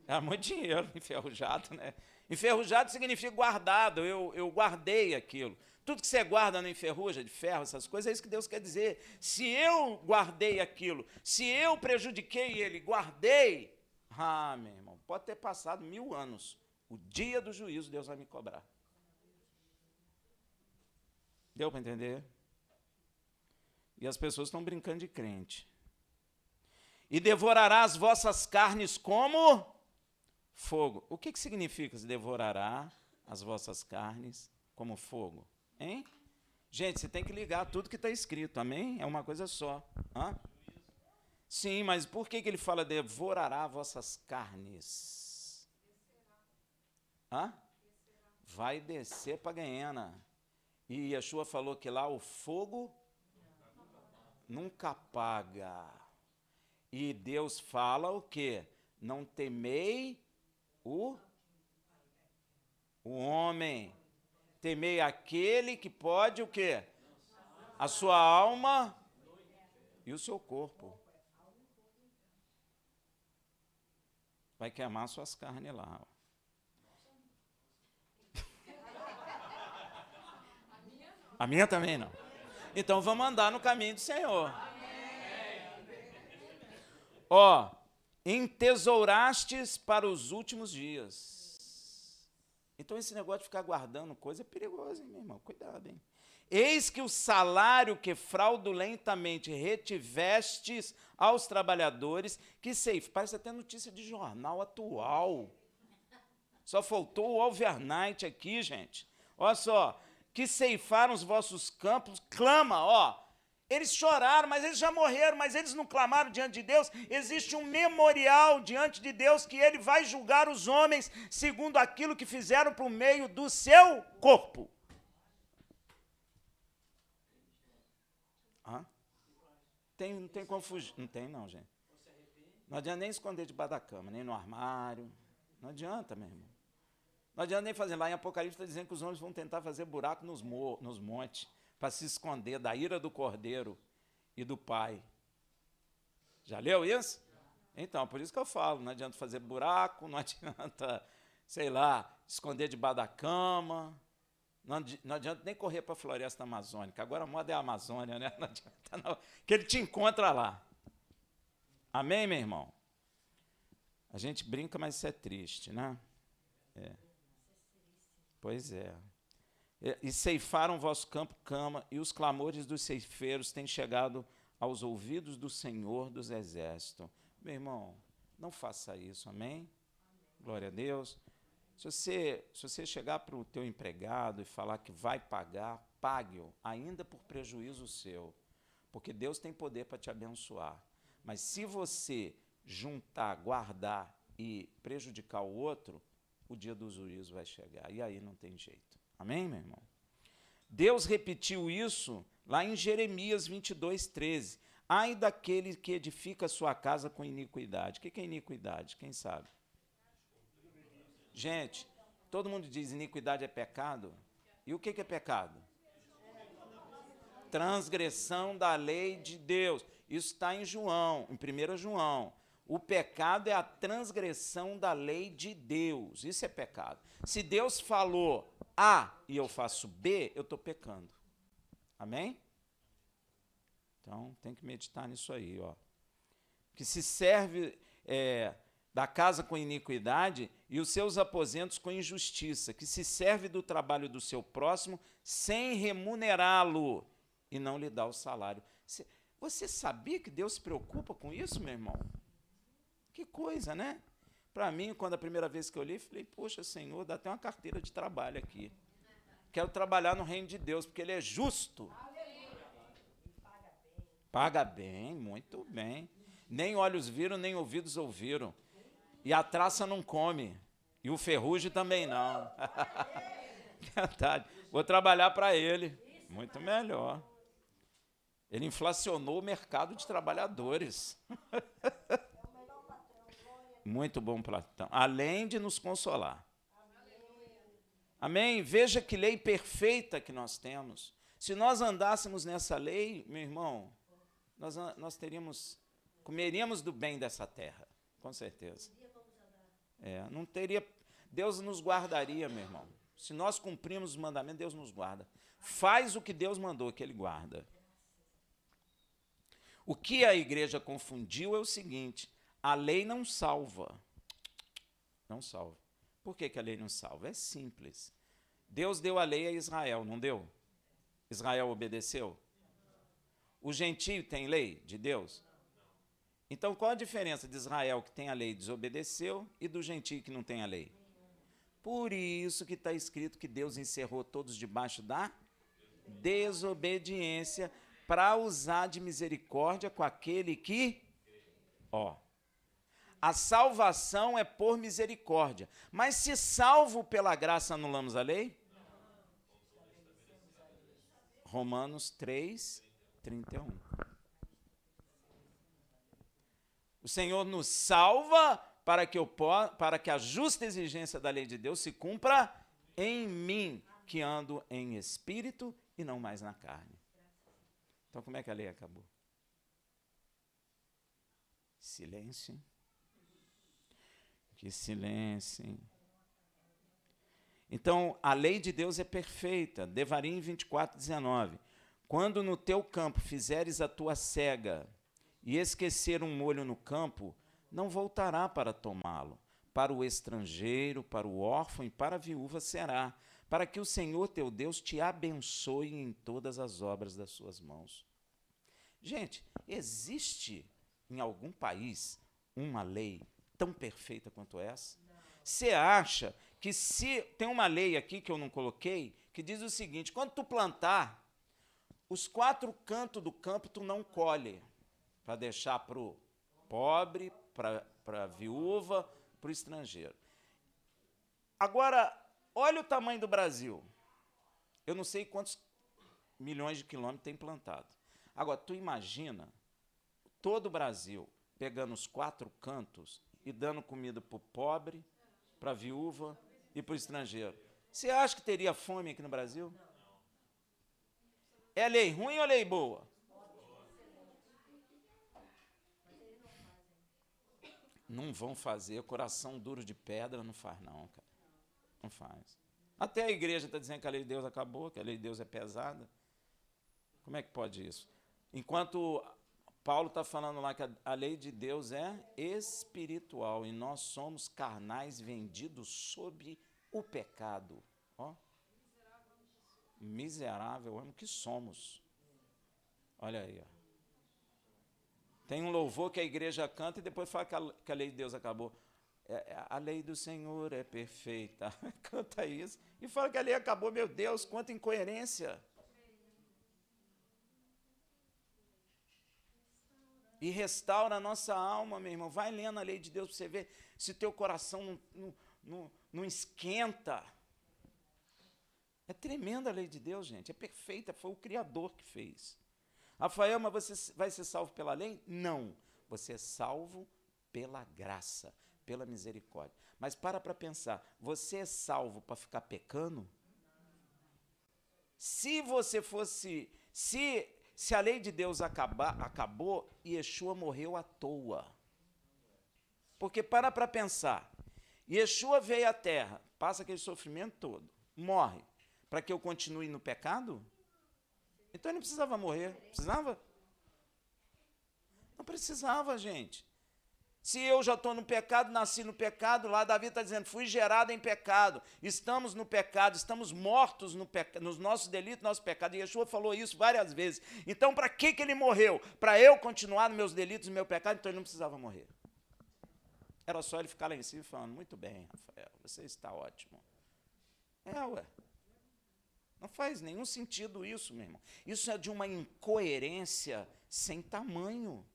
É muito dinheiro, enferrujado, né? Enferrujado significa guardado, eu guardei aquilo. Tudo que você guarda não enferruja, de ferro, essas coisas, é isso que Deus quer dizer. Se eu guardei aquilo, se eu prejudiquei ele, guardei, meu irmão, pode ter passado 1000 anos. O dia do juízo, Deus vai me cobrar. Deu para entender? E as pessoas estão brincando de crente. E devorará as vossas carnes como Fogo. O que significa devorará as vossas carnes como fogo? Hein? Gente, você tem que ligar tudo que está escrito, amém? É uma coisa só. Hã? Sim, mas por que ele fala devorará vossas carnes? Hã? Vai descer para Guiena. E Yeshua falou que lá o fogo nunca apaga. E Deus fala o quê? Não temei o homem. Temei aquele que pode o quê? A sua alma e o seu corpo. Vai queimar suas carnes lá. A minha também não. Então vamos andar no caminho do Senhor. Ó, entesourastes para os últimos dias. Então esse negócio de ficar guardando coisa é perigoso, hein, meu irmão? Cuidado, hein? Eis que o salário que fraudulentamente retivestes aos trabalhadores, que ceifam. Parece até notícia de jornal atual. Só faltou o overnight aqui, gente. Olha só. Que ceifaram os vossos campos, clama, ó. Eles choraram, mas eles já morreram, mas eles não clamaram diante de Deus. Existe um memorial diante de Deus que ele vai julgar os homens segundo aquilo que fizeram por meio do seu corpo. Hã? Não tem como fugir. Não tem não, gente. Não adianta nem esconder debaixo da cama, nem no armário. Não adianta, meu irmão. Não adianta nem fazer. Lá em Apocalipse está dizendo que os homens vão tentar fazer buraco nos montes para se esconder da ira do Cordeiro e do Pai. Já leu isso? Então, por isso que eu falo, não adianta fazer buraco, não adianta, sei lá, esconder debaixo da cama, não adianta nem correr para a floresta amazônica. Agora a moda é a Amazônia, né? Não adianta não, que ele te encontra lá. Amém, meu irmão? A gente brinca, mas isso é triste, né? É. Pois é. E ceifaram o vosso campo, cama, e os clamores dos ceifeiros têm chegado aos ouvidos do Senhor dos Exércitos. Meu irmão, não faça isso, amém? Glória a Deus. Se você chegar para o teu empregado e falar que vai pagar, pague-o, ainda por prejuízo seu, porque Deus tem poder para te abençoar. Mas se você juntar, guardar e prejudicar o outro, o dia do juízo vai chegar, e aí não tem jeito. Amém, meu irmão? Deus repetiu isso lá em Jeremias 22:13. Ai daquele que edifica a sua casa com iniquidade. O que é iniquidade? Quem sabe? Gente, todo mundo diz iniquidade é pecado. E o que é pecado? Transgressão da lei de Deus. Isso está em João, em 1 João. O pecado é a transgressão da lei de Deus. Isso é pecado. Se Deus falou A e eu faço B, eu estou pecando. Amém? Então, tem que meditar nisso aí, ó. Que se serve da casa com iniquidade e os seus aposentos com injustiça, que se serve do trabalho do seu próximo sem remunerá-lo e não lhe dá o salário. Você sabia que Deus se preocupa com isso, meu irmão? Que coisa, né? Para mim, quando a primeira vez que eu li, falei, poxa, Senhor, dá até uma carteira de trabalho aqui. Quero trabalhar no reino de Deus, porque Ele é justo. Paga bem, muito bem. Nem olhos viram, nem ouvidos ouviram. E a traça não come. E o ferrugem também não. Verdade. Vou trabalhar para Ele. Muito melhor. Ele inflacionou o mercado de trabalhadores. Muito bom, Platão. Além de nos consolar. Amém? Veja que lei perfeita que nós temos. Se nós andássemos nessa lei, meu irmão, nós comeríamos do bem dessa terra, com certeza. Não teria, Deus nos guardaria, meu irmão. Se nós cumprimos os mandamentos, Deus nos guarda. Faz o que Deus mandou, que Ele guarda. O que a igreja confundiu é o seguinte: a lei não salva. Não salva. Por que a lei não salva? É simples. Deus deu a lei a Israel, não deu? Israel obedeceu? O gentio tem lei de Deus? Então, qual a diferença de Israel, que tem a lei e desobedeceu, e do gentio que não tem a lei? Por isso que está escrito que Deus encerrou todos debaixo da desobediência, para usar de misericórdia com aquele que, a salvação é por misericórdia. Mas se salvo pela graça, anulamos a lei? Romanos 3, 31. O Senhor nos salva para que a justa exigência da lei de Deus se cumpra em mim, que ando em espírito e não mais na carne. Então, como é que a lei acabou? Silêncio. Que silêncio. Então, a lei de Deus é perfeita. Devarim 24, 19. Quando no teu campo fizeres a tua cega e esquecer um molho no campo, não voltará para tomá-lo. Para o estrangeiro, para o órfão e para a viúva será, para que o Senhor teu Deus te abençoe em todas as obras das suas mãos. Gente, existe em algum país uma lei tão perfeita quanto essa? Você acha que se tem uma lei aqui que eu não coloquei, que diz o seguinte: quando tu plantar, os 4 cantos do campo tu não colhe, para deixar para o pobre, para a viúva, para o estrangeiro. Agora, olha o tamanho do Brasil. Eu não sei quantos milhões de quilômetros tem plantado. Agora, tu imagina todo o Brasil pegando os 4 cantos e dando comida para o pobre, para a viúva e para o estrangeiro. Você acha que teria fome aqui no Brasil? É lei ruim ou lei boa? Não vão fazer. Coração duro de pedra não faz não, cara. Não faz. Até a igreja está dizendo que a lei de Deus acabou, que a lei de Deus é pesada. Como é que pode isso? Enquanto Paulo está falando lá que a lei de Deus é espiritual e nós somos carnais vendidos sob o pecado. Ó. Miserável homem que somos. Olha aí, ó. Tem um louvor que a igreja canta e depois fala que a lei de Deus acabou. A lei do Senhor é perfeita. Canta isso e fala que a lei acabou. Meu Deus, quanta incoerência. E restaura a nossa alma, meu irmão. Vai lendo a lei de Deus para você ver se o teu coração não esquenta. É tremenda a lei de Deus, gente. É perfeita, foi o Criador que fez. Rafael, mas você vai ser salvo pela lei? Não. Você é salvo pela graça, pela misericórdia. Mas para pensar, você é salvo para ficar pecando? Se você fosse... Se a lei de Deus acabou, Yeshua morreu à toa. Porque para pensar, Yeshua veio à terra, passa aquele sofrimento todo, morre, para que eu continue no pecado? Então ele não precisava morrer. Precisava? Não precisava, gente. Se eu já estou no pecado, nasci no pecado, lá Davi está dizendo, fui gerado em pecado, estamos no pecado, estamos mortos nos nossos delitos, nosso pecado. E Yeshua falou isso várias vezes. Então, para que ele morreu? Para eu continuar nos meus delitos e no meu pecado? Então ele não precisava morrer. Era só ele ficar lá em cima falando, muito bem, Rafael, você está ótimo. Ué. Não faz nenhum sentido isso, meu irmão. Isso é de uma incoerência sem tamanho.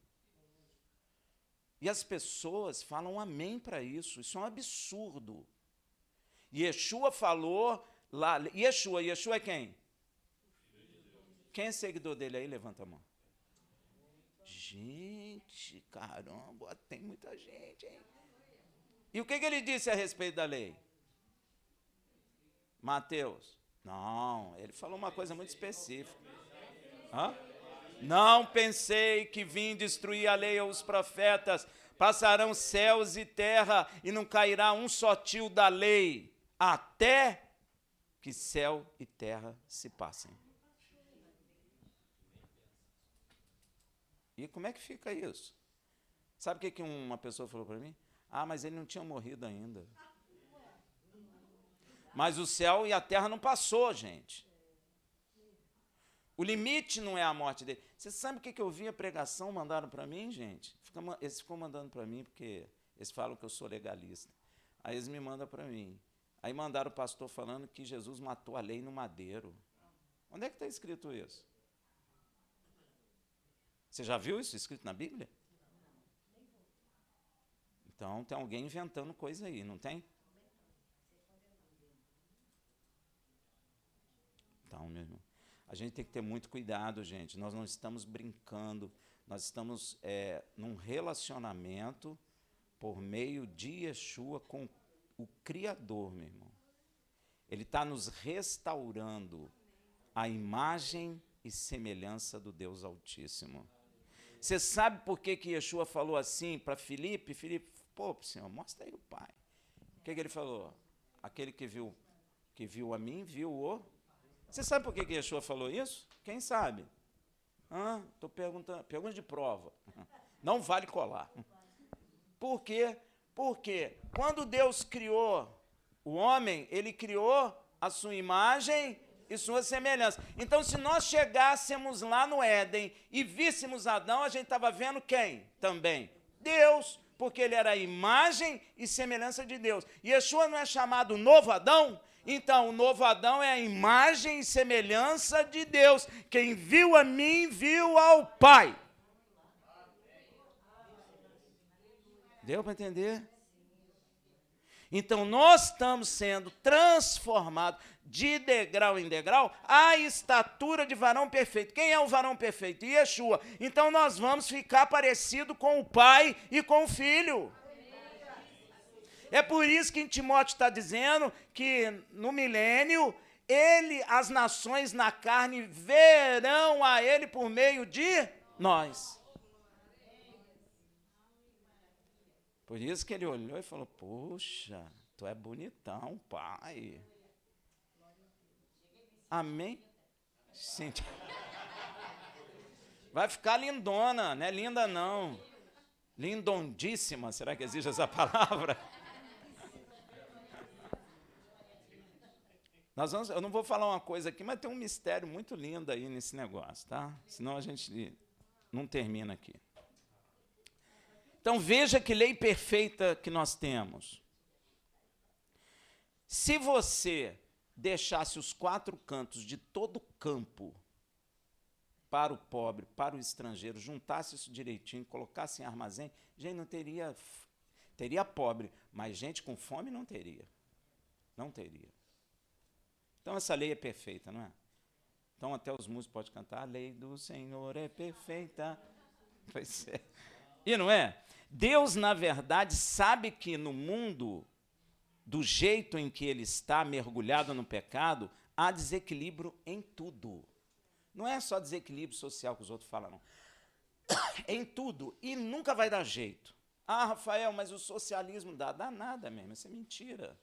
E as pessoas falam amém para isso. Isso é um absurdo. Yeshua falou lá. Yeshua é quem? Quem é seguidor dele aí? Levanta a mão. Gente, caramba, tem muita gente, hein? E o que ele disse a respeito da lei? Mateus. Não, ele falou uma coisa muito específica. Hã? Não pensei que vim destruir a lei ou os profetas. Passarão céus e terra e não cairá um só tio da lei, até que céu e terra se passem. E como é que fica isso? Sabe o que uma pessoa falou para mim? Ah, mas ele não tinha morrido ainda. Mas o céu e a terra não passou, gente. O limite não é a morte dele. Você sabe o que eu vi a pregação mandaram para mim, gente? Eles ficam mandando para mim, porque eles falam que eu sou legalista. Aí eles me mandam para mim. Aí mandaram o pastor falando que Jesus matou a lei no madeiro. Onde é que está escrito isso? Você já viu isso escrito na Bíblia? Então, tem alguém inventando coisa aí, não tem? Então, meu irmão, a gente tem que ter muito cuidado, gente. Nós não estamos brincando, nós estamos num relacionamento por meio de Yeshua com o Criador, meu irmão. Ele está nos restaurando a imagem e semelhança do Deus Altíssimo. Você sabe por que Yeshua falou assim para Filipe? Filipe, pô, Senhor, mostra aí o Pai. O que ele falou? Aquele que viu a mim, viu o... Você sabe por que Yeshua falou isso? Quem sabe? Estou perguntando, pergunta de prova. Não vale colar. Por quê? Porque quando Deus criou o homem, ele criou a sua imagem e sua semelhança. Então, se nós chegássemos lá no Éden e víssemos Adão, a gente estava vendo quem também? Deus, porque ele era a imagem e semelhança de Deus. E Yeshua não é chamado novo Adão? Então, o novo Adão é a imagem e semelhança de Deus. Quem viu a mim, viu ao Pai. Deu para entender? Então, nós estamos sendo transformados de degrau em degrau à estatura de varão perfeito. Quem é o varão perfeito? Yeshua. Então, nós vamos ficar parecido com o Pai e com o Filho. É por isso que em Timóteo está dizendo que no milênio, as nações na carne verão a ele por meio de nós. Por isso que ele olhou e falou, poxa, tu é bonitão, pai. Amém? Sim. Vai ficar lindona, não é linda não. Lindondíssima, será que existe essa palavra? Eu não vou falar uma coisa aqui, mas tem um mistério muito lindo aí nesse negócio, tá? Senão a gente não termina aqui. Então, veja que lei perfeita que nós temos. Se você deixasse os 4 cantos de todo o campo para o pobre, para o estrangeiro, juntasse isso direitinho, colocasse em armazém, gente, não teria pobre, mas gente com fome não teria. Não teria. Então, essa lei é perfeita, não é? Então, até os músicos podem cantar, a lei do Senhor é perfeita. Pois é. E não é? Deus, na verdade, sabe que no mundo, do jeito em que ele está mergulhado no pecado, há desequilíbrio em tudo. Não é só desequilíbrio social que os outros falam, não. Em tudo. E nunca vai dar jeito. Rafael, mas o socialismo dá nada mesmo, isso é mentira.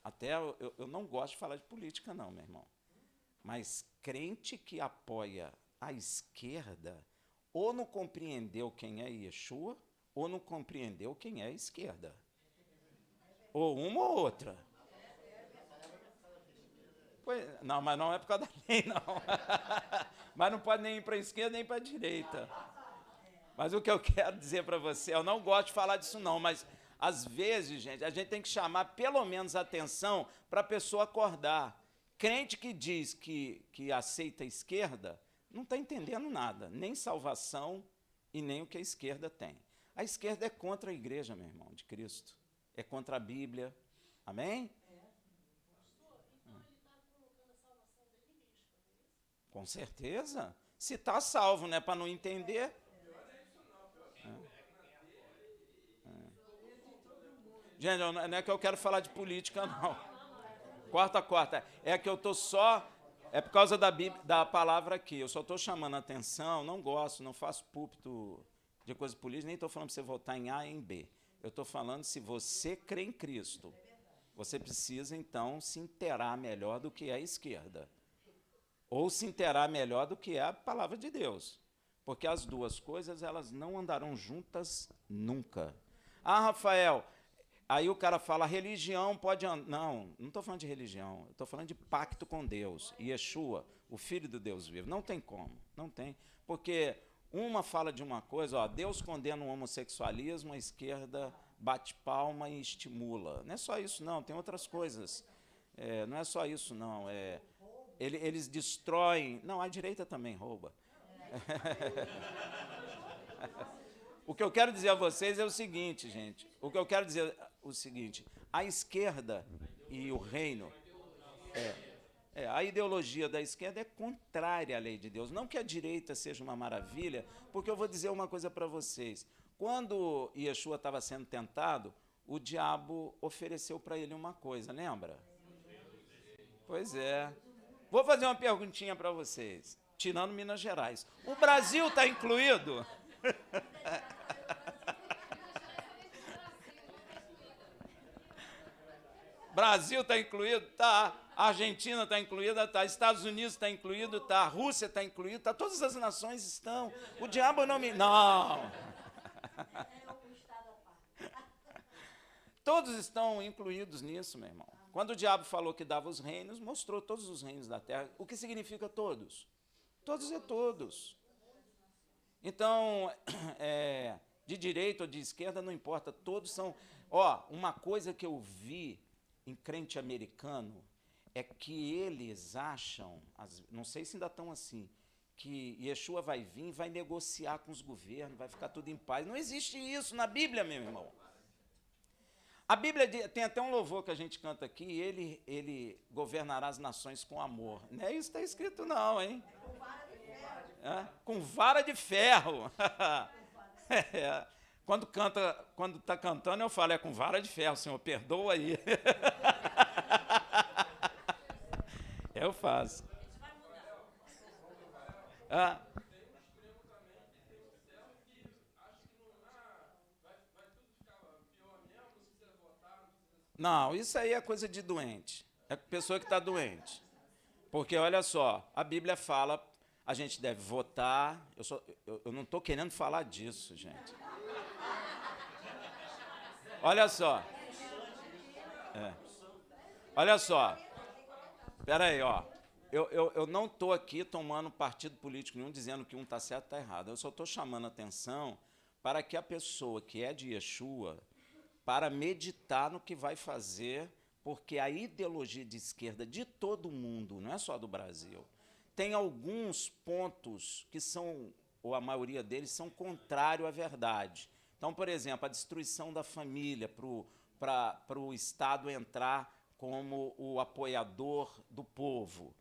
Até eu não gosto de falar de política, não, meu irmão. Mas crente que apoia a esquerda, ou não compreendeu quem é Yeshua, ou não compreendeu quem é a esquerda. Ou uma ou outra. Pois, não, mas não é por causa da lei, não. Mas não pode nem ir para a esquerda, nem para a direita. Mas o que eu quero dizer para você, eu não gosto de falar disso, não, mas às vezes, gente, a gente tem que chamar pelo menos a atenção para a pessoa acordar. Crente que diz que aceita a esquerda, não está entendendo nada, nem salvação e nem o que a esquerda tem. A esquerda é contra a igreja, meu irmão, de Cristo. É contra a Bíblia. Amém? Com certeza. Se está salvo, né, para não entender. Gente, não é que eu quero falar de política, não. Quarta. É que eu estou só... É por causa da palavra aqui. Eu só estou chamando a atenção, não gosto, não faço púlpito de coisa política, nem estou falando para você votar em A e em B. Eu estou falando, se você crê em Cristo, você precisa, então, se inteirar melhor do que é a esquerda. Ou se inteirar melhor do que é a palavra de Deus. Porque as duas coisas, elas não andarão juntas nunca. Rafael... Aí o cara fala, religião pode... Não estou falando de religião, estou falando de pacto com Deus. Yeshua, o Filho do Deus vivo. Não tem como, não tem. Porque Uma fala de uma coisa, ó, Deus condena o homossexualismo, a esquerda bate palma e estimula. Não é só isso, não, tem outras coisas. Não é só isso, não. Eles destroem... Não, a direita também rouba. O que eu quero dizer a vocês é o seguinte, gente. O que eu quero dizer é o seguinte. A esquerda e o reino... a ideologia da esquerda é contrária à lei de Deus. Não que a direita seja uma maravilha, porque eu vou dizer uma coisa para vocês. Quando Yeshua estava sendo tentado, o diabo ofereceu para ele uma coisa, lembra? Pois é. Vou fazer uma perguntinha para vocês, tirando Minas Gerais. O Brasil está incluído? Brasil está incluído? Tá. Argentina está incluída? Tá. Estados Unidos está incluído? Tá. Rússia está incluída? Tá. Todas as nações estão. O diabo não me... Não. Todos estão incluídos nisso, meu irmão. Quando o diabo falou que dava os reinos, mostrou todos os reinos da terra. O que significa todos? Todos é todos. Então, de direita ou de esquerda, não importa. Todos são... uma coisa que eu vi em crente americano é que eles acham, não sei se ainda estão assim, que Yeshua vai vir e vai negociar com os governos, vai ficar tudo em paz. Não existe isso na Bíblia, meu irmão. A Bíblia tem até um louvor que a gente canta aqui, ele governará as nações com amor. Não é isso que está escrito não, hein? Com vara de ferro. Quando está cantando, eu falo, com vara de ferro, Senhor, perdoa aí. Eu faço. Não, isso aí é coisa de doente. É pessoa que está doente. Porque, olha só, a Bíblia fala, a gente deve votar. Eu não estou querendo falar disso, gente. Olha só. Olha só. Espera aí, ó. Eu não estou aqui tomando partido político nenhum, dizendo que um está certo e está errado. Eu só estou chamando a atenção para que a pessoa que é de Yeshua, para meditar no que vai fazer, porque a ideologia de esquerda de todo mundo, não é só do Brasil, tem alguns pontos que são, ou a maioria deles, são contrários à verdade. Então, por exemplo, a destruição da família para o Estado entrar como o apoiador do povo,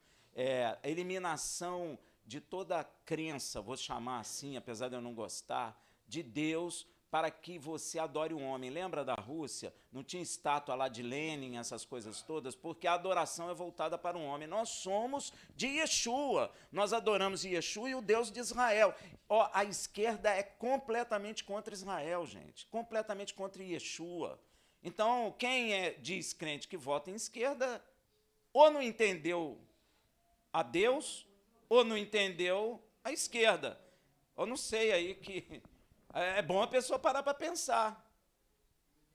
a eliminação de toda a crença, vou chamar assim, apesar de eu não gostar, de Deus, para que você adore o homem. Lembra da Rússia? Não tinha estátua lá de Lenin, essas coisas todas, porque a adoração é voltada para o homem. Nós somos de Yeshua, nós adoramos Yeshua e o Deus de Israel. A esquerda é completamente contra Israel, gente, completamente contra Yeshua. Então, quem é descrente que vota em esquerda, ou não entendeu a Deus, ou não entendeu a esquerda. Eu não sei aí que... É bom a pessoa parar para pensar.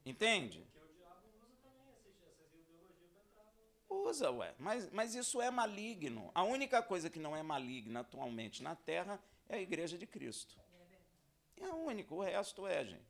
Entende? Porque o diabo usa também essas ideologias para entrar. Usa, ué. Mas isso é maligno. A única coisa que não é maligna atualmente na Terra é a Igreja de Cristo. É a única. O resto gente.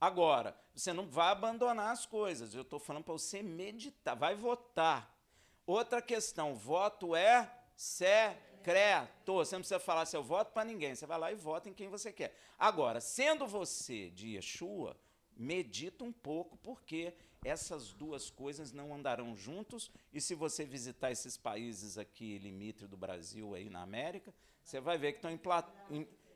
Agora, você não vai abandonar as coisas. Eu estou falando para você meditar. Vai votar. Outra questão. Voto é secreto. Você não precisa falar seu voto para ninguém. Você vai lá e vota em quem você quer. Agora, sendo você de Yeshua, medita um pouco, porque essas duas coisas não andarão juntos. E se você visitar esses países aqui, limítrofe do Brasil, aí na América, você vai ver que estão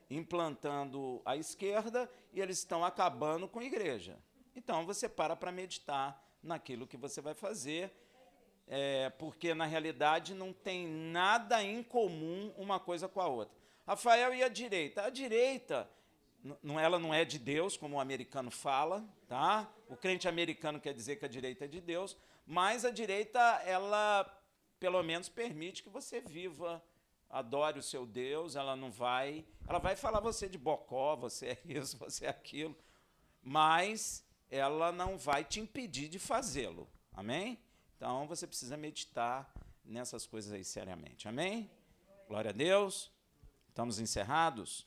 implantando a esquerda e eles estão acabando com a igreja. Então, você para meditar naquilo que você vai fazer, porque, na realidade, não tem nada em comum uma coisa com a outra. Rafael, e a direita? A direita, ela não é de Deus, como o americano fala, tá? O crente americano quer dizer que a direita é de Deus, mas a direita, ela, pelo menos, permite que você viva, adore o seu Deus, ela vai falar você de bocó, você é isso, você é aquilo, mas ela não vai te impedir de fazê-lo, amém? Então, você precisa meditar nessas coisas aí seriamente. Amém? Glória a Deus. Estamos encerrados?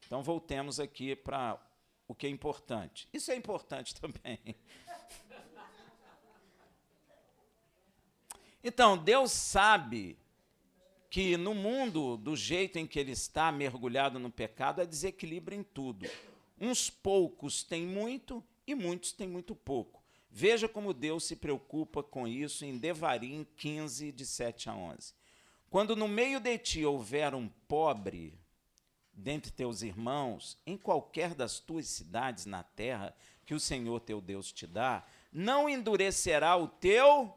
Então, voltemos aqui para o que é importante. Isso é importante também. Então, Deus sabe que no mundo, do jeito em que ele está mergulhado no pecado, há desequilíbrio em tudo. Uns poucos têm muito e muitos têm muito pouco. Veja como Deus se preocupa com isso em Devarim 15, de 7 a 11. Quando no meio de ti houver um pobre dentre teus irmãos, em qualquer das tuas cidades na terra que o Senhor teu Deus te dá, não endurecerá o teu...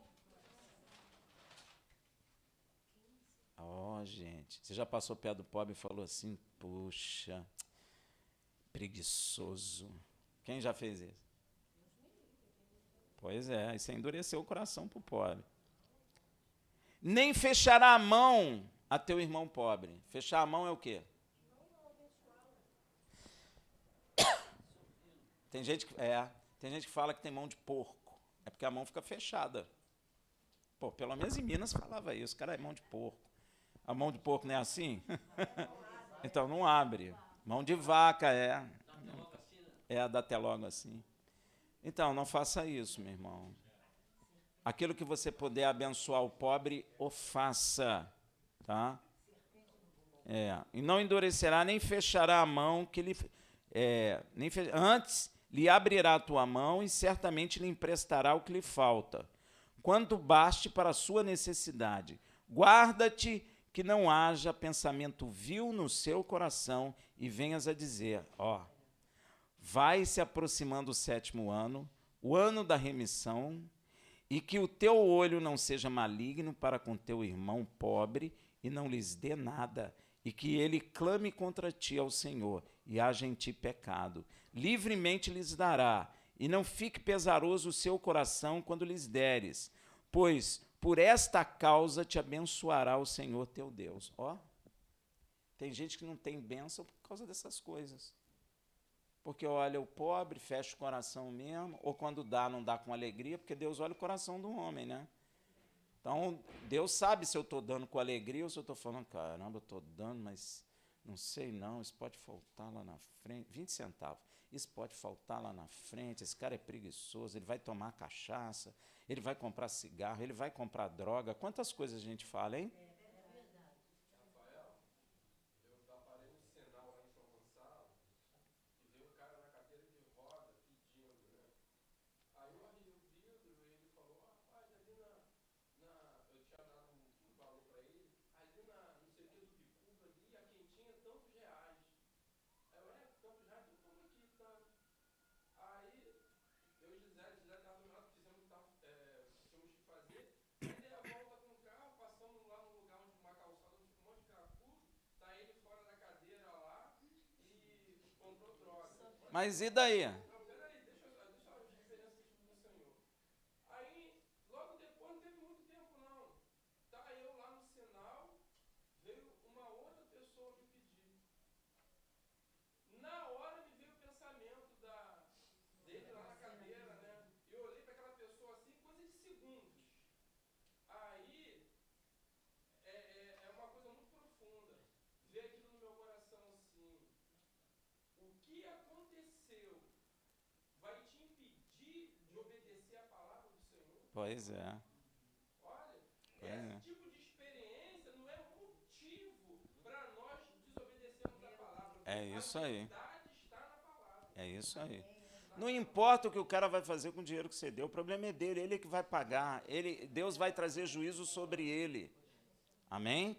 Gente, você já passou perto do pobre e falou assim, puxa, preguiçoso. Quem já fez isso? Pois é, isso é endurecer o coração para o pobre. Nem fechará a mão a teu irmão pobre. Fechar a mão é o quê? Tem gente que fala que tem mão de porco. É porque a mão fica fechada. Pô, pelo menos em Minas falava isso. Cara, é mão de porco. A mão de porco não é assim? Então não abre. Mão de vaca dá até logo assim. Então, não faça isso, meu irmão. Aquilo que você puder abençoar o pobre, o faça. Tá? E não endurecerá, nem fechará a mão, antes lhe abrirá a tua mão e certamente lhe emprestará o que lhe falta, quanto baste para a sua necessidade. Guarda-te que não haja pensamento vil no seu coração e venhas a dizer, vai se aproximando o 7º ano, o ano da remissão, e que o teu olho não seja maligno para com teu irmão pobre e não lhes dê nada, e que ele clame contra ti ao Senhor e haja em ti pecado. Livremente lhes dará, e não fique pesaroso o seu coração quando lhes deres, pois por esta causa te abençoará o Senhor teu Deus. Tem gente que não tem bênção por causa dessas coisas. Porque olha o pobre, fecha o coração mesmo, ou quando dá, não dá com alegria, porque Deus olha o coração do homem, né? Então, Deus sabe se eu estou dando com alegria ou se eu estou falando, caramba, eu estou dando, mas não sei não, isso pode faltar lá na frente, 20 centavos, isso pode faltar lá na frente, esse cara é preguiçoso, ele vai tomar cachaça, ele vai comprar cigarro, ele vai comprar droga, quantas coisas a gente fala, hein? Mas e daí? Pois é. Esse tipo de experiência não é motivo para nós desobedecermos a palavra. É isso aí. A verdade está na palavra. É isso aí. Não importa o que o cara vai fazer com o dinheiro que você deu, o problema é dele, ele é que vai pagar, Deus vai trazer juízo sobre ele. Amém?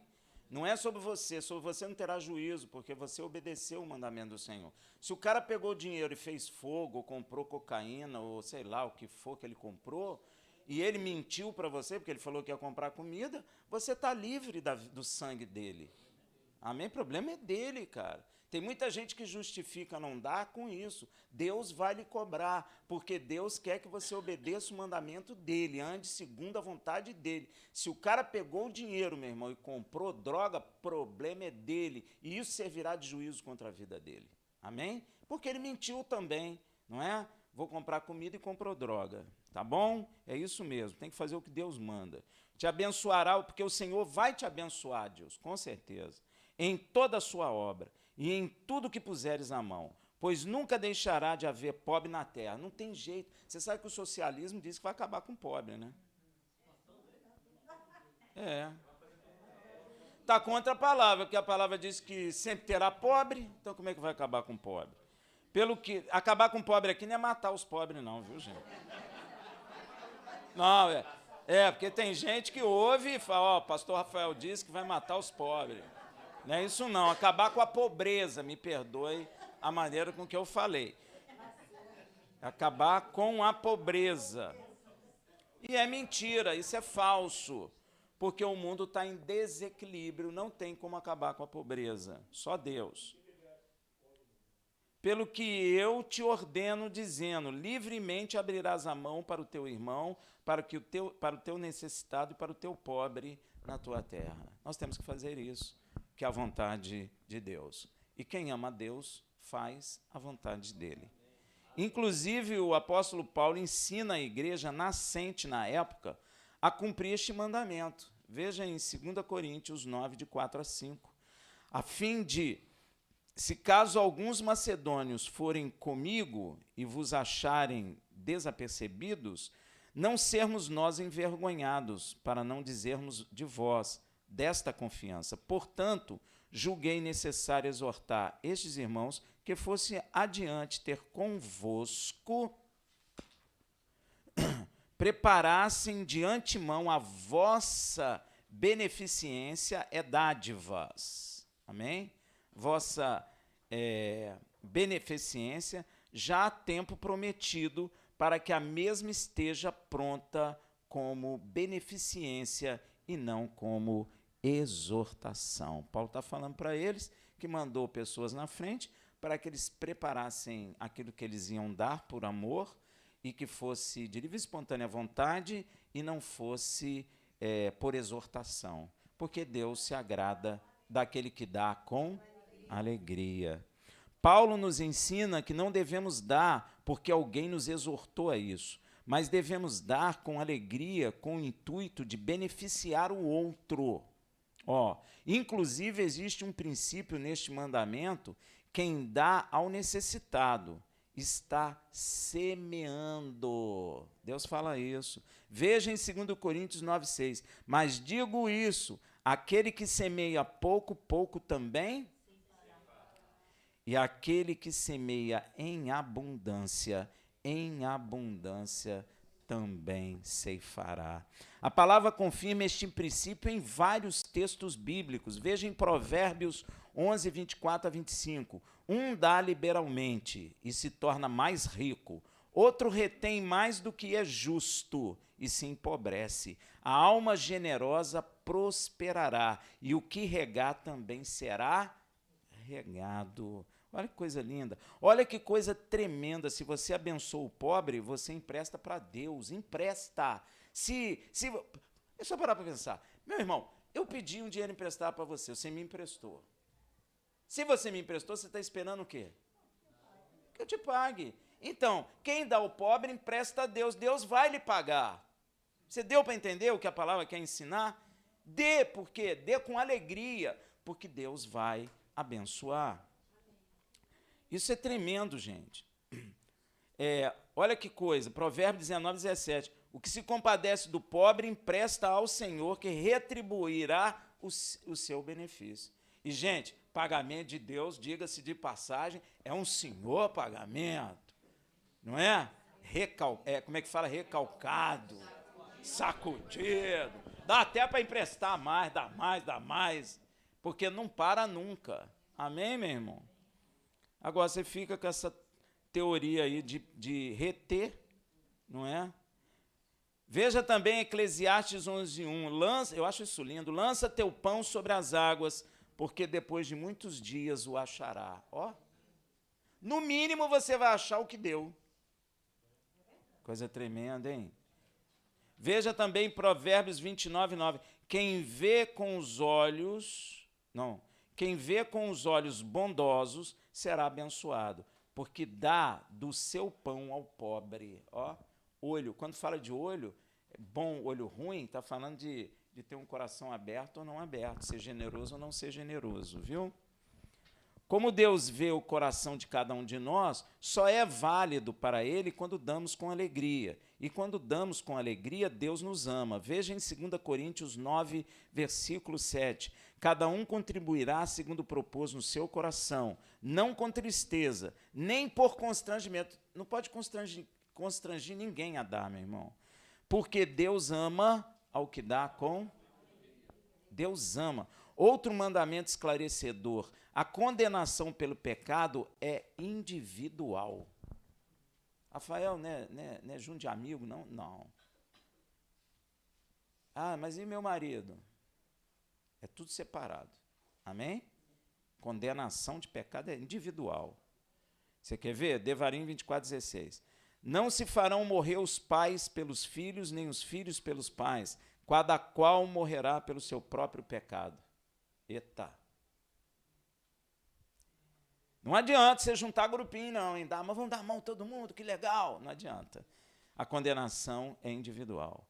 Não é sobre você não terá juízo, porque você obedeceu o mandamento do Senhor. Se o cara pegou dinheiro e fez fogo, ou comprou cocaína, ou sei lá o que for que ele comprou, e ele mentiu para você, porque ele falou que ia comprar comida, você está livre do sangue dele. Amém? O problema é dele, cara. Tem muita gente que justifica não dar com isso. Deus vai lhe cobrar, porque Deus quer que você obedeça o mandamento dele, ande segundo a vontade dele. Se o cara pegou o dinheiro, meu irmão, e comprou droga, problema é dele, e isso servirá de juízo contra a vida dele. Amém? Porque ele mentiu também, não é? Vou comprar comida e comprou droga. Tá bom? É isso mesmo, tem que fazer o que Deus manda. Te abençoará, porque o Senhor vai te abençoar, Deus, com certeza, em toda a sua obra, e em tudo que puseres a mão, pois nunca deixará de haver pobre na terra. Não tem jeito. Você sabe que o socialismo diz que vai acabar com o pobre, né? É. Está contra a palavra, porque a palavra diz que sempre terá pobre, então como é que vai acabar com o pobre? Pelo que acabar com o pobre aqui não é matar os pobres não, viu, gente? Não, porque tem gente que ouve e fala, ó, o pastor Rafael disse que vai matar os pobres. Não é isso não, acabar com a pobreza, me perdoe a maneira com que eu falei. Acabar com a pobreza. E é mentira, isso é falso, porque o mundo está em desequilíbrio, não tem como acabar com a pobreza, só Deus. Pelo que eu te ordeno, dizendo, livremente abrirás a mão para o teu irmão, para o teu necessitado e para o teu pobre na tua terra. Nós temos que fazer isso, que é a vontade de Deus. E quem ama a Deus, faz a vontade dele. Inclusive, o apóstolo Paulo ensina a igreja nascente na época a cumprir este mandamento. Veja em 2 Coríntios 9, de 4 a 5. A fim de, se caso alguns macedônios forem comigo e vos acharem desapercebidos, não sermos nós envergonhados, para não dizermos de vós desta confiança. Portanto, julguei necessário exortar estes irmãos que fosse adiante ter convosco, preparassem de antemão a vossa beneficência e dádivas. Amém? Vossa beneficência já há tempo prometido, para que a mesma esteja pronta como beneficência e não como exortação. Paulo está falando para eles que mandou pessoas na frente para que eles preparassem aquilo que eles iam dar por amor e que fosse de livre e espontânea vontade e não fosse por exortação, porque Deus se agrada daquele que dá com alegria. Paulo nos ensina que não devemos dar porque alguém nos exortou a isso, mas devemos dar com alegria, com o intuito de beneficiar o outro. Inclusive, existe um princípio neste mandamento: quem dá ao necessitado está semeando. Deus fala isso. Veja em 2 Coríntios 9,6. Mas digo isso, aquele que semeia pouco, pouco também. E aquele que semeia em abundância também ceifará. A palavra confirma este princípio em vários textos bíblicos. Veja em Provérbios 11, 24 a 25. Um dá liberalmente e se torna mais rico. Outro retém mais do que é justo e se empobrece. A alma generosa prosperará e o que regar também será regado. Olha que coisa linda. Olha que coisa tremenda. Se você abençoa o pobre, você empresta para Deus. Empresta. É só parar para pensar. Meu irmão, eu pedi um dinheiro emprestado para você. Você me emprestou. Se você me emprestou, você está esperando o quê? Que eu te pague. Então, quem dá ao pobre, empresta a Deus. Deus vai lhe pagar. Você deu para entender o que a palavra quer ensinar? Dê, por quê? Dê com alegria, porque Deus vai abençoar. Isso é tremendo, gente. Olha que coisa, Provérbios 19, 17. O que se compadece do pobre empresta ao Senhor, que retribuirá o seu benefício. E, gente, pagamento de Deus, diga-se de passagem, é um senhor pagamento, não é? Como é que fala? Recalcado, sacudido. Dá até para emprestar mais, dá mais, porque não para nunca. Amém, meu irmão? Agora, você fica com essa teoria aí de reter, não é? Veja também Eclesiastes 11:1. Eu acho isso lindo. Lança teu pão sobre as águas, porque depois de muitos dias o achará. No mínimo você vai achar o que deu. Coisa tremenda, hein? Veja também Provérbios 29:9. Quem vê com os olhos bondosos será abençoado, porque dá do seu pão ao pobre. Olho, quando fala de olho, bom, olho ruim, está falando de ter um coração aberto ou não aberto, ser generoso ou não ser generoso, viu? Como Deus vê o coração de cada um de nós, só é válido para Ele quando damos com alegria. E quando damos com alegria, Deus nos ama. Veja em 2 Coríntios 9, versículo 7. Cada um contribuirá segundo propôs no seu coração, não com tristeza, nem por constrangimento. Não pode constrangir ninguém a dar, meu irmão. Porque Deus ama ao que dá com... Deus ama. Outro mandamento esclarecedor: a condenação pelo pecado é individual. Rafael, não é junto de amigo, não? Não. Ah, mas e meu marido? É tudo separado. Amém? Condenação de pecado é individual. Você quer ver? Devarim 24:16. Não se farão morrer os pais pelos filhos, nem os filhos pelos pais, cada qual morrerá pelo seu próprio pecado. Eita. Não adianta você juntar grupinho, não, hein? Mas vamos dar a mão todo mundo, que legal. Não adianta. A condenação é individual.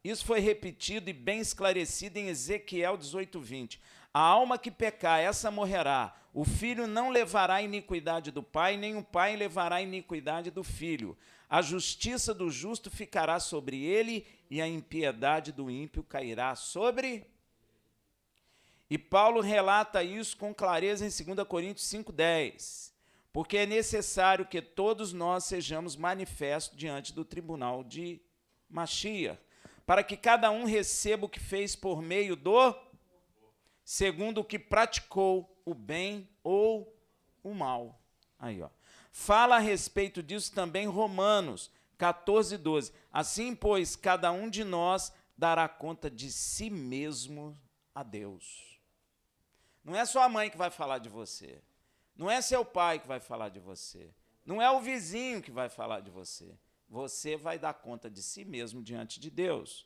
Isso foi repetido e bem esclarecido em Ezequiel 18:20. A alma que pecar, essa morrerá. O filho não levará a iniquidade do pai, nem o pai levará a iniquidade do filho. A justiça do justo ficará sobre ele, e a impiedade do ímpio cairá sobre... E Paulo relata isso com clareza em 2 Coríntios 5:10. Porque é necessário que todos nós sejamos manifestos diante do tribunal de Mashiach, para que cada um receba o que fez por meio do... segundo o que praticou, o bem ou o mal. Aí, ó. Fala a respeito disso também Romanos 14:12. Assim, pois, cada um de nós dará conta de si mesmo a Deus. Não é sua mãe que vai falar de você. Não é seu pai que vai falar de você. Não é o vizinho que vai falar de você. Você vai dar conta de si mesmo diante de Deus.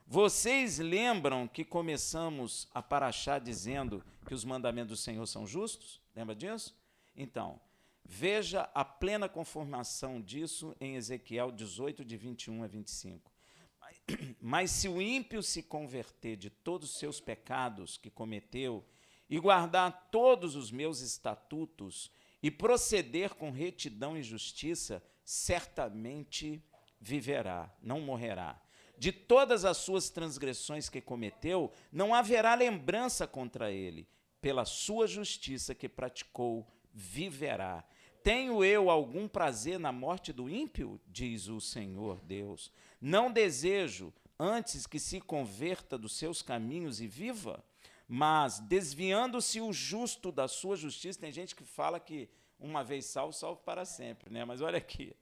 Vocês lembram que começamos a paraxá dizendo que os mandamentos do Senhor são justos? Lembra disso? Então, veja a plena conformação disso em Ezequiel 18, de 21 a 25. Mas se o ímpio se converter de todos os seus pecados que cometeu e guardar todos os meus estatutos e proceder com retidão e justiça, certamente viverá, não morrerá. De todas as suas transgressões que cometeu, não haverá lembrança contra ele. Pela sua justiça que praticou, viverá. Tenho eu algum prazer na morte do ímpio? Diz o Senhor Deus. Não desejo, antes que se converta dos seus caminhos e viva? Mas, desviando-se o justo da sua justiça, tem gente que fala que uma vez salvo, salvo para sempre, né? Mas olha aqui.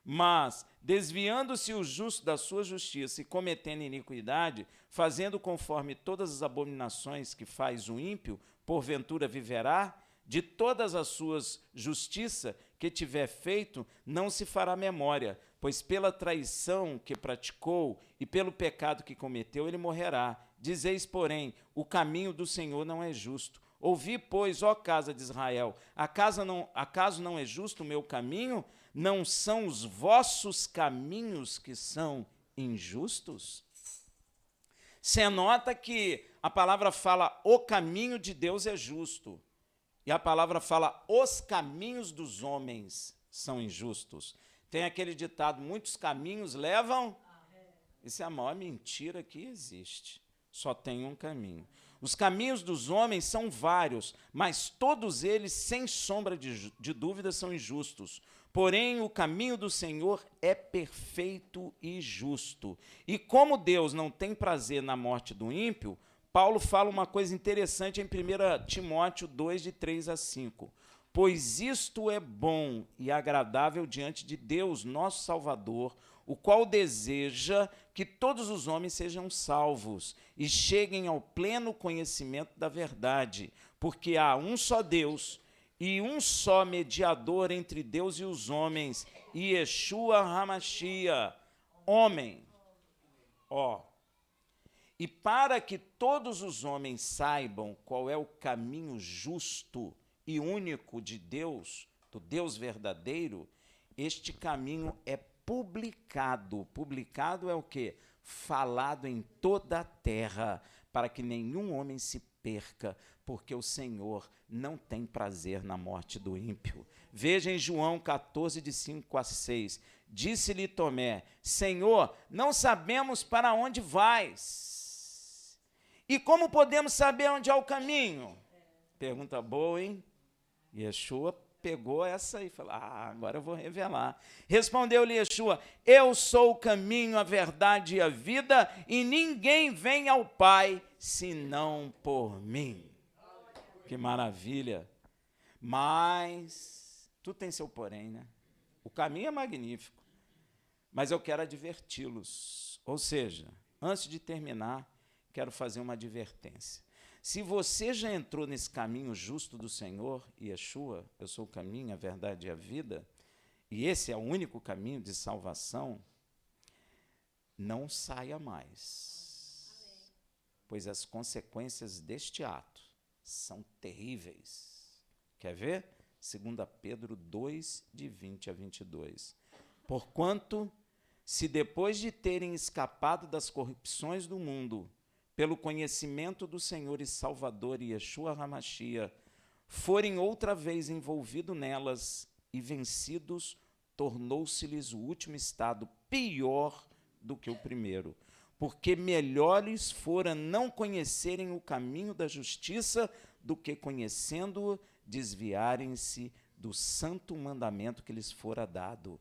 Mas, desviando-se o justo da sua justiça e cometendo iniquidade, fazendo conforme todas as abominações que faz o ímpio, porventura viverá? De todas as suas justiça que tiver feito, não se fará memória, pois pela traição que praticou e pelo pecado que cometeu, ele morrerá. Dizeis, porém, o caminho do Senhor não é justo. Ouvi, pois, ó casa de Israel, acaso não é justo o meu caminho? Não são os vossos caminhos que são injustos? Você nota que a palavra fala o caminho de Deus é justo. E a palavra fala os caminhos dos homens são injustos. Tem aquele ditado, muitos caminhos levam... Isso é a maior mentira que existe. Só tem um caminho. Os caminhos dos homens são vários, mas todos eles, sem sombra de dúvida, são injustos. Porém, o caminho do Senhor é perfeito e justo. E como Deus não tem prazer na morte do ímpio, Paulo fala uma coisa interessante em 1 Timóteo 2, de 3 a 5. Pois isto é bom e agradável diante de Deus, nosso Salvador, o qual deseja que todos os homens sejam salvos e cheguem ao pleno conhecimento da verdade, porque há um só Deus e um só mediador entre Deus e os homens, Yeshua HaMashiach, homem. E para que todos os homens saibam qual é o caminho justo e único de Deus, do Deus verdadeiro, este caminho é publicado. Publicado é o quê? Falado em toda a terra, para que nenhum homem se perca, porque o Senhor não tem prazer na morte do ímpio. Veja em João 14, de 5 a 6. Disse-lhe Tomé: Senhor, não sabemos para onde vais. E como podemos saber onde é o caminho? Pergunta boa, hein? Yeshua pegou essa aí e falou: agora eu vou revelar. Respondeu-lhe Yeshua: eu sou o caminho, a verdade e a vida, e ninguém vem ao Pai senão por mim. Que maravilha. Mas tudo tem seu porém, né? O caminho é magnífico, mas eu quero adverti-los. Ou seja, antes de terminar, quero fazer uma advertência. Se você já entrou nesse caminho justo do Senhor, Yeshua, eu sou o caminho, a verdade e a vida, e esse é o único caminho de salvação, não saia mais, pois as consequências deste ato são terríveis. Quer ver? 2 Pedro 2, de 20 a 22. Porquanto, se depois de terem escapado das corrupções do mundo, pelo conhecimento do Senhor e Salvador Yeshua HaMashiach, forem outra vez envolvidos nelas e vencidos, tornou-se-lhes o último estado pior do que o primeiro. Porque melhor lhes fora não conhecerem o caminho da justiça do que, conhecendo-o, desviarem-se do santo mandamento que lhes fora dado.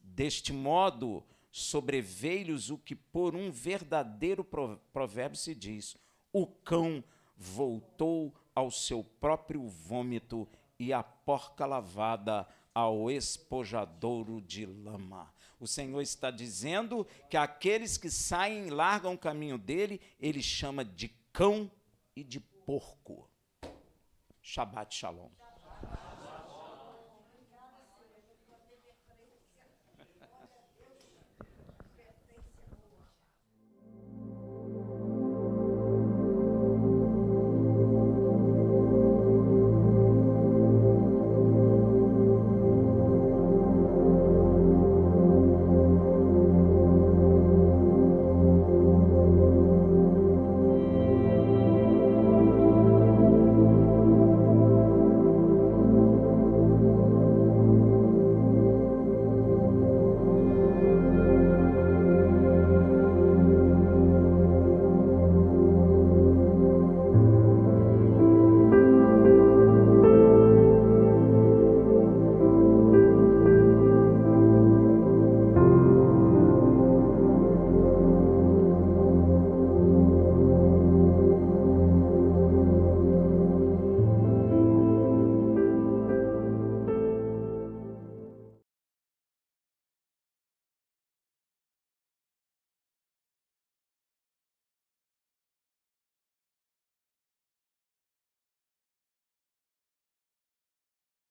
Deste modo, sobreveio-lhes o que por um verdadeiro provérbio se diz: o cão voltou ao seu próprio vômito e a porca lavada ao espojadouro de lama. O Senhor está dizendo que aqueles que saem e largam o caminho dele, ele chama de cão e de porco. Shabbat Shalom.